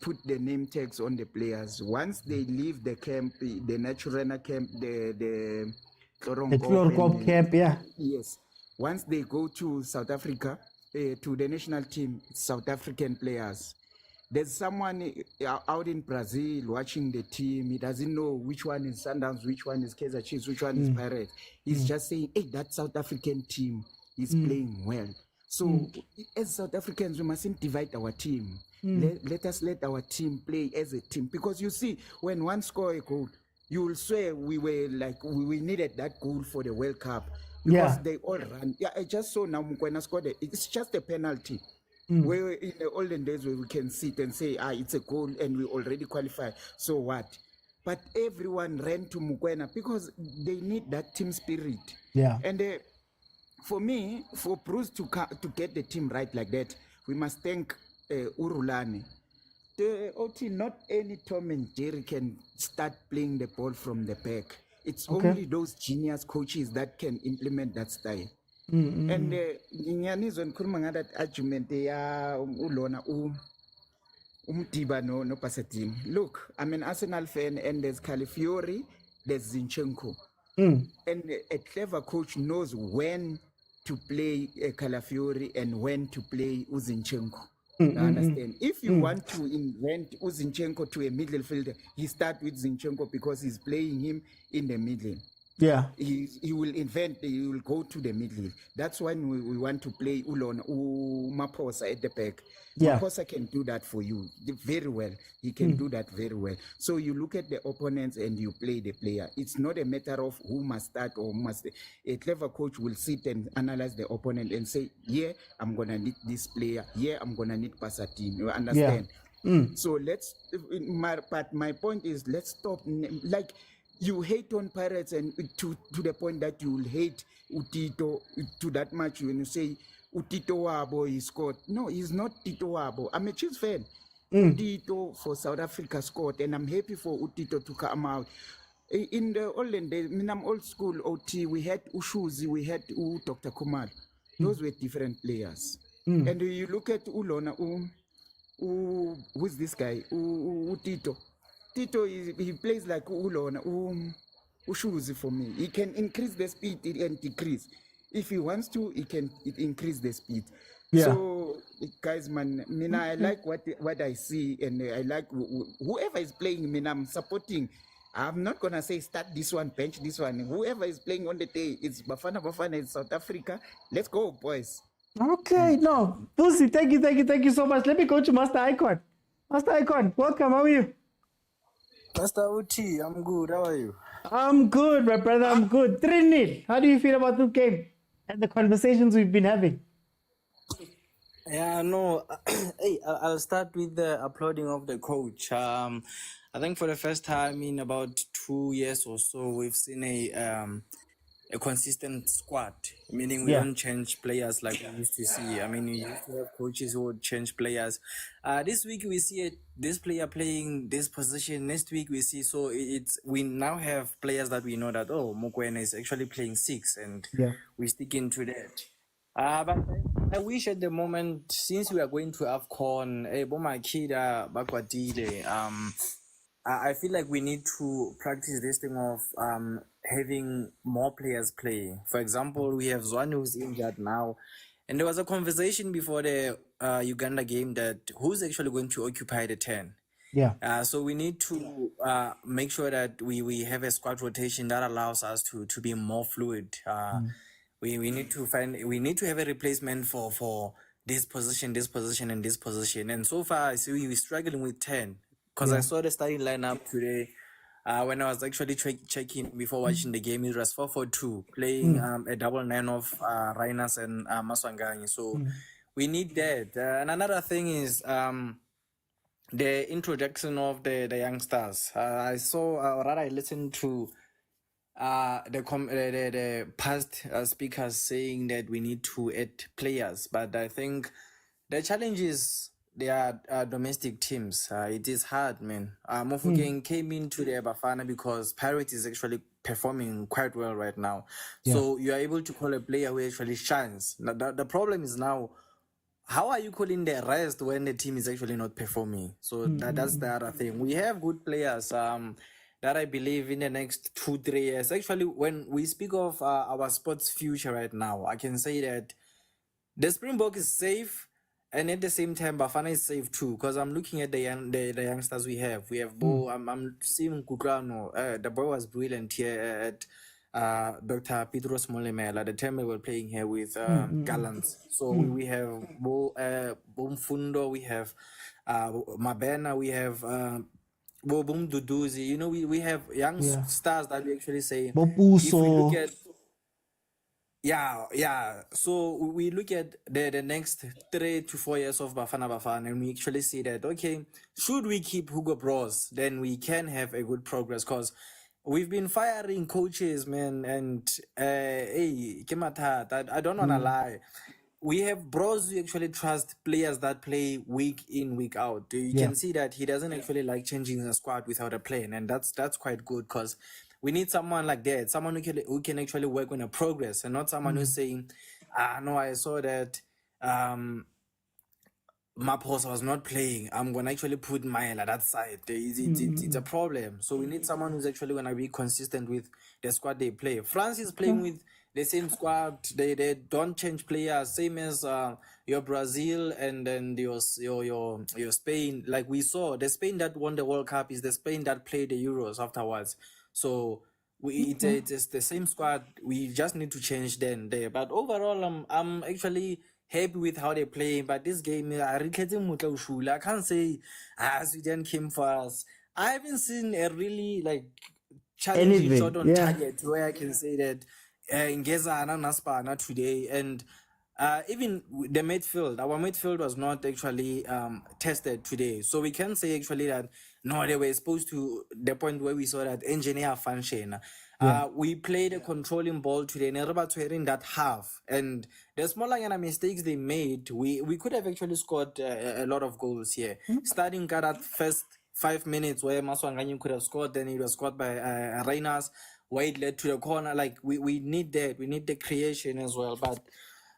put the name tags on the players. Once they leave the camp, the Naturena camp, the Chlorokop camp, yeah. Yes. Once they go to South Africa, to the national team, South African players, there's someone out in Brazil watching the team. He doesn't know which one is Sundowns, which one is Kaizer Chiefs, which one is Pirates. He's just saying, hey, that South African team is playing well. So as South Africans, we mustn't divide our team. Let us let our team play as a team. Because you see, when one score a goal, you will swear we needed that goal for the World Cup. Because they all ran. Yeah, I just saw now Mokwena scored it. It's just a penalty. Where in the olden days where we can sit and say, it's a goal and we already qualify. So what? But everyone ran to Mokwena because they need that team spirit. Yeah. And for me, for Bruce to get the team right like that, we must thank Rulani. The OT, not any Tom and Jerry can start playing the ball from the back. It's only those genius coaches that can implement that style. And ngiyanizwa ngikhuluma ngale argument ya ulona umdiba no Pasadena. Look, I'm an Arsenal fan and there's Calafiori, there's Zinchenko. And a clever coach knows when to play Calafiori and when to play Zinchenko. You understand? If you want to invent Zinchenko to a middle fielder, he start with Zinchenko because he's playing him in the middle. Yeah. He will go to the middle. That's when we want to play Maposa at the back. Yeah. Maposa can do that for you very well. He can do that very well. So you look at the opponents and you play the player. It's not a matter of who must start or who must. A clever coach will sit and analyze the opponent and say, I'm going to need this player. I'm going to need Pasadena. You understand? Yeah. So my point is, let's stop. Like, you hate on Pirates and to the point that you will hate Utito to that much when you say Utito Wabo he scored. No, he's not Tito Wabo. I'm a Chiefs fan. Utito for South Africa scored, and I'm happy for Utito to come out. In the olden days, I'm old school OT, we had Ushuzi, we had Dr. Kumar. Those were different players. And you look at Ulona, who's this guy? Utito. Tito, he plays like Ulona, Ushuzi for me. He can increase the speed and decrease. If he wants to, he can increase the speed. Yeah. So, guys, man, I like what I see, and I like whoever is playing. I'm supporting. I'm not gonna say start this one, bench this one. Whoever is playing on the day, it's Bafana in South Africa. Let's go, boys. Okay, no, Pussy, thank you so much. Let me go to Master Icon. Master Icon, welcome. How are you? Master OT, I'm good. How are you? I'm good, my brother. I'm good. 3-0. How do you feel about this game and the conversations we've been having? Yeah, no. Hey, I'll start with the applauding of the coach. I think for the first time in about 2 years or so, we've seen a consistent squad, meaning we Yeah. don't change players like we used to see. I mean, we used to have coaches who would change players. This week we see this player playing this position. Next week we see, so we now have players that we know that, oh, Mokwena is actually playing 6, and Yeah. we stick into that. But I wish at the moment, since we are going to AFCON, I feel like we need to practice this thing of having more players play. For example, we have Zwane who's injured now, and there was a conversation before the Uganda game that who's actually going to occupy the 10. Yeah. So we need to make sure that we have a squad rotation that allows us to be more fluid. We need to have a replacement for this position, and this position. And so far, I see we're struggling with 10 because I saw the starting lineup today. When I was actually checking before watching the game, it was 4-4-2, playing a double 9 of Rhinos and Maswanganyi. So we need that. And another thing is the introduction of the youngsters. I saw, or rather, I listened to the past speakers saying that we need to add players, but I think the challenge is they are domestic teams. It is hard, man. Mofokeng came into the bafana because Pirate is actually performing quite well right now. So you are able to call a player who actually shines. Now, the problem is now, how are you calling the rest when the team is actually not performing? So that's the other thing. We have good players that I believe in the next 2-3 years. Actually, when we speak of our sports future right now, I can say that the Springbok is safe, and at the same time, Bafana is safe too. Because I'm looking at the youngsters we have. We have Bo. I'm seeing Kukrano. The boy was brilliant here at Dr. Patrice Motsepe at the time we were playing here with Gallants. So we have Bo Mfundo. We have Mabena. We have Bobum Duduzi. You know, we have young stars that we actually say. If we look at so we look at the next 3 to 4 years of Bafana, and we actually see that, okay, should we keep Hugo Bros, then we can have a good progress, because we've been firing coaches, man, and hey, I don't want to lie. We have Bros who actually trust players that play week in, week out. You can see that he doesn't actually like changing the squad without a plan, and that's quite good, because we need someone like that, someone who can actually work on a progress, and not someone who's saying, no, I saw that Maposa was not playing, I'm going to actually put Maela at that side. It's a problem. So we need someone who's actually going to be consistent with the squad they play. France is playing with the same squad. They don't change players, same as your Brazil and then your Spain. Like we saw, the Spain that won the World Cup is the Spain that played the Euros afterwards. So it's the same squad. We just need to change there. But overall, I'm actually happy with how they play. But this game, I can't say Sweden came for us. I haven't seen a really challenging shot on target where I can say that Ngeza and Naspana today, and even the midfield, our midfield was not actually tested today. So we can say actually that no, they were exposed to the point where we saw that engineer function. We played a controlling ball today, and in that half, and the smaller mistakes they made, we could have actually scored a lot of goals here. Starting at that first 5 minutes where Maswanganyi could have scored, then it was scored by Rhinos, where it led to the corner. Like we need that, we need the creation as well. But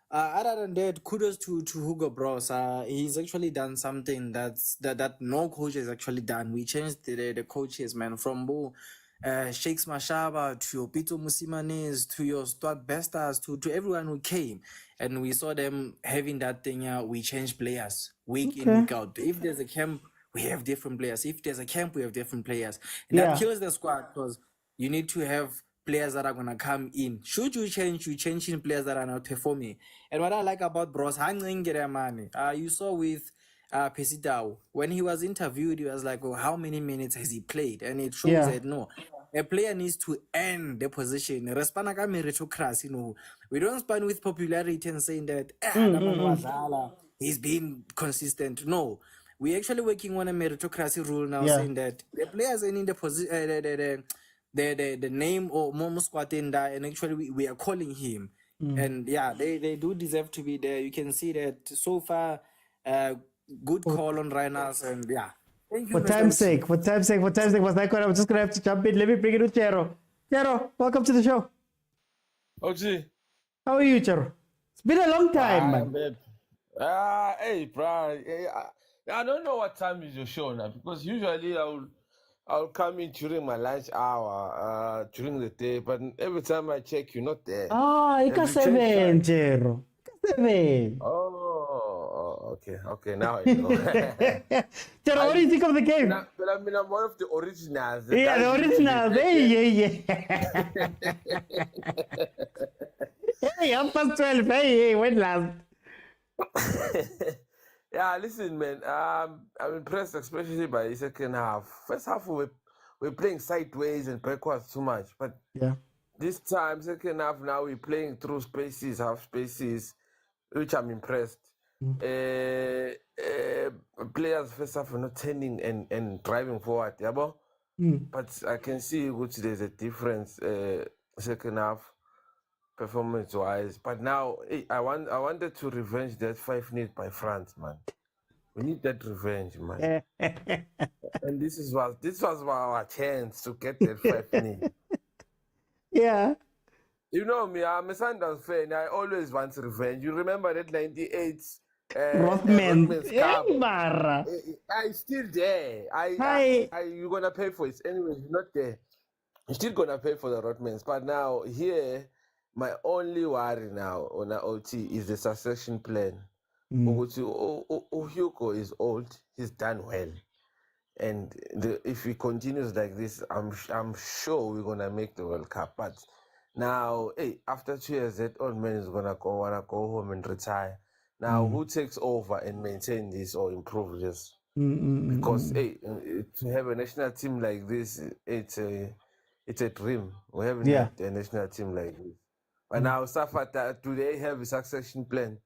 other than that, kudos to Hugo Bros. He's actually done something that no coach has actually done. We changed the coaches, man, from Bo Shakes Mashaba to Pitso Mosimane to your Stuart Besters to everyone who came, and we saw them having that thing. We change players week in, week out. If there's a camp, we have different players. If there's a camp, we have different players, and that kills the squad, because you need to have players that are going to come in. Should you change in players that are not performing. And what I like about Bros, you saw with Pesitao, when he was interviewed, he was like, oh, how many minutes has he played? And it shows that no, a player needs to earn the position. We don't span with popularity and saying that he's been consistent. No, we're actually working on a meritocracy rule now, Yeah. saying that the players are in the position, the name or Momo Squatenda, and actually we are calling him. And yeah, they do deserve to be there. You can see that so far, good call on Rhinos, and yeah. Thank you, For Mr. time's Uchi. sake, I'm just gonna have to jump in. Let me bring it to Chero. Chero, welcome to the show. OG. How are you, Chero? It's been a long time, man. Hey, bro. I don't know what time is your show now because usually I'll come in during my lunch hour, during the day, but every time I check, you're not there. Ah, Have you ika changed 7, time? Chero. Ika 7. Oh, okay. Now I know. Chero, what do you think of the game? But I mean, I'm one of the originals. Yeah, the guys who original. did it. Hey, I'm past 12. Hey, when last? Yeah, listen, man. I'm impressed, especially by the second half. First half, we're playing sideways and backwards too much. But Yeah. this time, second half, now we're playing through spaces, half spaces, which I'm impressed. Players first half are not turning and driving forward, yeah, but I can see which there's a difference second half performance wise. But now I wanted to revenge that 5-0 by France, man. We need that revenge, man. And this was our chance to get that 5-0. Yeah. You know me, I'm a Sundowns fan. I always want revenge. You remember that 98 Rothman. Rothman's Cup? Hey, Mara. I still there. You're gonna pay for it anyway. You're not there. You're still gonna pay for the Rothmans. But now here, my only worry now on the OT is the succession plan. Hugo is old. He's done well, and if he continues like this, I'm sure we're gonna make the World Cup. But now, after 2 years, that old man is wanna go home and retire. Now, who takes over and maintain this or improve this? Because to have a national team like this, it's a dream. We haven't had a national team like this. But now, Safata, do they have a succession plan,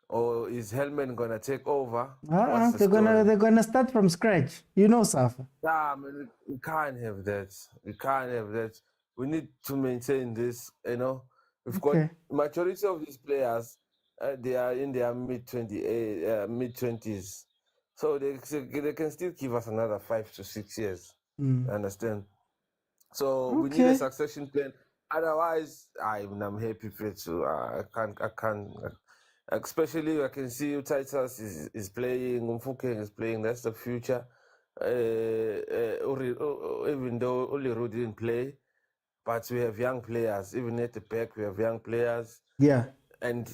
or is Hellman gonna take over? They're gonna start from scratch. You know, Safa. Nah, man, we can't have that. We can't have that. We need to maintain this. You know, we've got majority of these players. They are in their mid 20s, so they can still give us another 5 to 6 years. Understand? So we need a succession plan. Otherwise, I'm happy to. I can't. Especially, I can see Titus is playing. Umfuke is playing. That's the future. Even though Oliru didn't play, but we have young players. Even at the back, we have young players. Yeah. And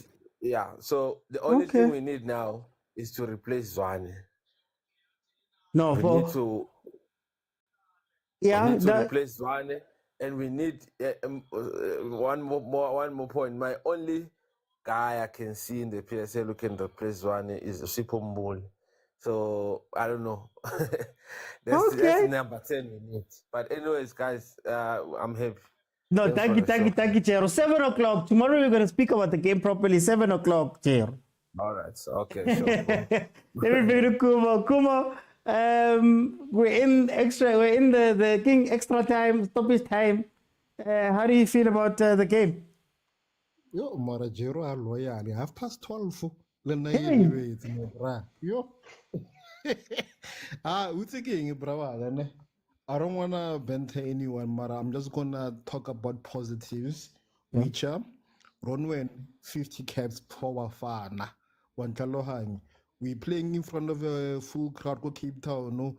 so the only thing we need now is to replace Zwane. No, we need to replace Zwane, and we need one more point. My only guy I can see in the PSL who can replace Zwane is Sipho Mbuli. So I don't know. That's number 10 we need. But anyways, guys, I'm happy. No, thank you, Chero. 7 o'clock. Tomorrow we're going to speak about the game properly. 7 o'clock, Chero. All right. Okay, sure. Let me bring to Kumo. Kumo, we're in the King extra time, stoppage time. How do you feel about the game? Yo, Marajero are loyal. 12:30. Yo. What's again, brava? I don't want to banter anyone, but I'm just going to talk about positives. Which are Ronwen, 50 caps for Bafana. We're playing in front of a full crowd for Cape Town. No?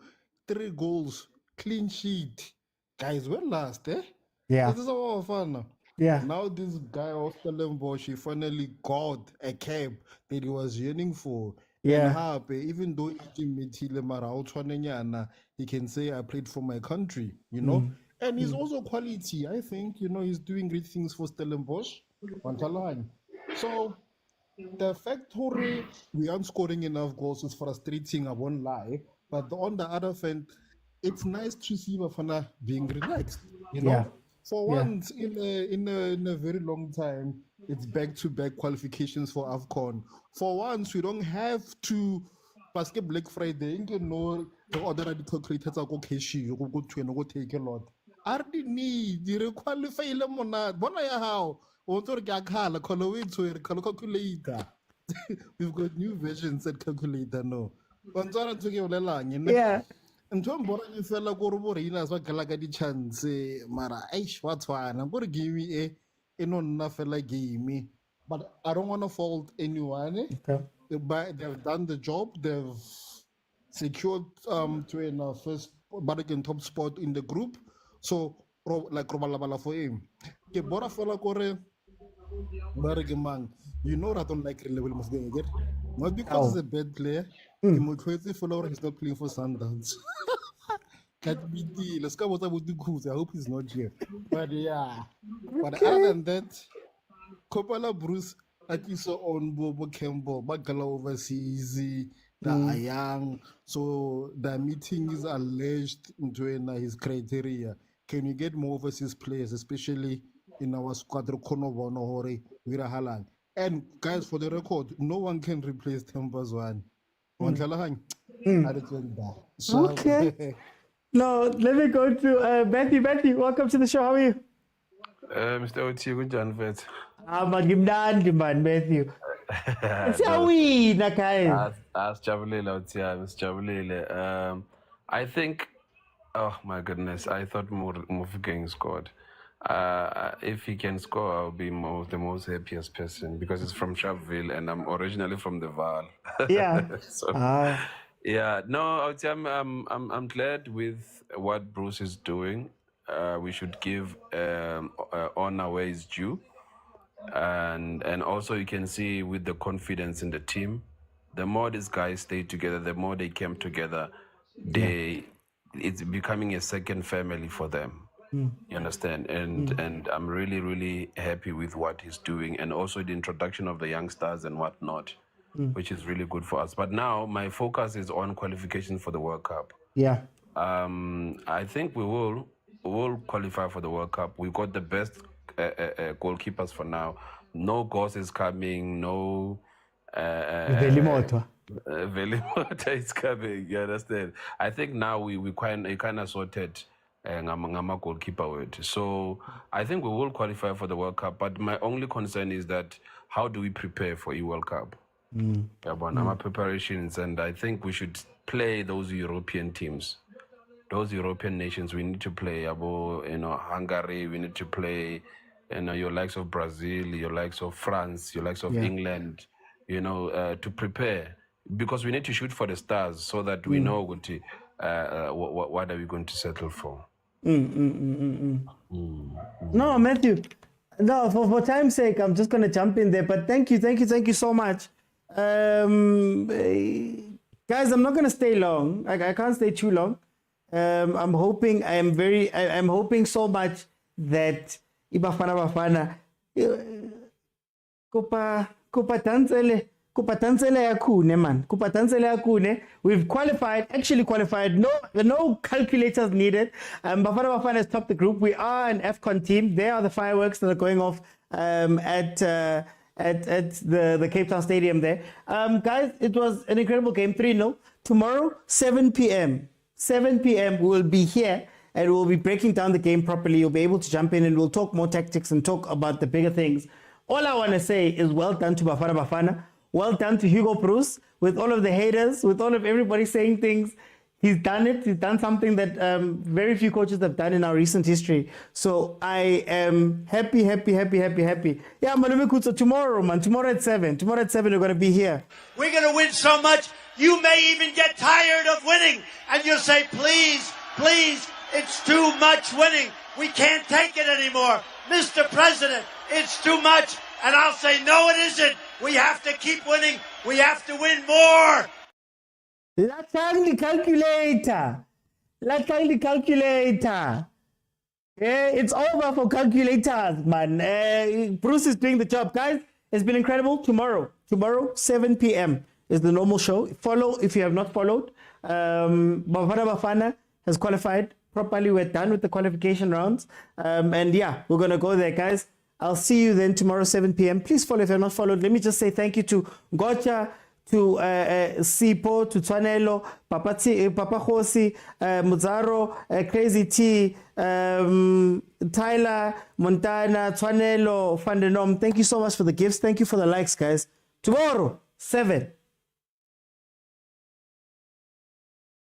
3 goals, clean sheet. Guys, we're last, eh? Yeah. This is our fun. Yeah. Now this guy of Stellenbosch, he finally got a cap that he was yearning for. Yeah. And happy, even though he can say I played for my country, you know. And he's also quality. I think, he's doing great things for Stellenbosch. So the fact that we aren't scoring enough goals is frustrating, I won't lie. But on the other hand, it's nice to see Bafana being relaxed, you know. Yeah. For once in a very long time, it's back-to-back qualifications for AFCON. For once, we don't have to Parce que Black Friday, you know, the other calculators are go cash you go to and go take a lot. Ardini, you qualify lemonade. Bona ya how? Onto gakhala, color to a calculator. We've got new versions at calculator, no. Onto to give a line, Yeah. And Tom Boran, you fell like Gorborina, so Galagadi chance, Mara, what's fine. I'm going to give me a no nothing like give me. But I don't want to fault anyone. Okay. They've done the job. They've secured to a first bargain top spot in the group. So like Robalabala for him. Okay, Bora fella kore bargain man. You know I don't like level of going get. Not because he's a bad player. He's not playing for Sundowns. Can't be deal. Let's go what about the Khoza. I hope he's not here. But yeah. But other than that, Kopala Bruce Akiso on Bobo Campbell, Bagala overseas, the Ayang. So the meeting is alleged into his criteria. Can you get more overseas players, especially in our squadron Konobo Nohore, Virahalang? And guys, for the record, no one can replace Temba's one. So, Okay. No, let me go to Matthew. Matthew, welcome to the show. How are you? Mr. Oti, good John Vert. Magimdan, man, Matthew. It's how we, Nakai. As Chabulele, Oti, Mr. Chabulele. I think, oh my goodness, I thought Mufgang scored. If he can score, I'll be the most happiest person because it's from Sharpeville and I'm originally from the Val. Yeah. So, yeah, no, I'm glad with what Bruce is doing. We should give honor where it's due, and also you can see with the confidence in the team, the more these guys stay together, the more they came together, it's becoming a second family for them. You understand? And I'm really, really happy with what he's doing, and also the introduction of the youngsters and whatnot, which is really good for us. But now my focus is on qualification for the World Cup. Yeah. I think we will qualify for the World Cup. We've got the best goalkeepers for now. No Goss is coming. No. Velimoto. Velimoto is coming. You understand? I think now we kind of sorted. Ngama goalkeeper word. So I think we will qualify for the World Cup, but my only concern is that how do we prepare for a World Cup? Our preparations, and I think we should play those European teams, those European nations. We need to play Hungary. We need to play your likes of Brazil, your likes of France, your likes of England. To prepare, because we need to shoot for the stars so that we know what are we going to settle for. No, Matthew. No, for time's sake, I'm just going to jump in there. But thank you so much. Guys, I'm not going to stay long. I can't stay too long. I'm hoping so much that Bafana we've actually qualified. No calculators needed. Bafana has topped the group. We are an AFCON team. They are the fireworks that are going off at the Cape Town Stadium there. Guys, it was an incredible game, 3-0. Tomorrow, 7 p.m. we will be here and we'll be breaking down the game properly. You'll be able to jump in and we'll talk more tactics and talk about the bigger things. All I want to say is well done to Bafana. Well done to Hugo Bruce, with all of the haters, with all of everybody saying things. He's done it. He's done something that very few coaches have done in our recent history. So I am happy. Yeah, Malume Kutso, tomorrow at 7. Tomorrow at 7, we're going to be here. We're going to win so much, you may even get tired of winning. And you'll say, please, it's too much winning. We can't take it anymore. Mr. President, it's too much. And I'll say, no, it isn't. We have to keep winning. We have to win more. Let's hang the calculator. Yeah, it's over for calculators, man. Bruce is doing the job. Guys, it's been incredible. Tomorrow, 7 p.m. is the normal show. Follow if you have not followed. Bafana has qualified properly. We're done with the qualification rounds. And yeah, we're going to go there, guys. I'll see you then tomorrow, 7 p.m. Please follow if you're not followed. Let me just say thank you to Gocha, to Sipo, to Twanelo, Papa Khosi, Muzaro, Crazy T, Tyler, Montana, Twanelo, Fandenom. Thank you so much for the gifts. Thank you for the likes, guys. Tomorrow, 7.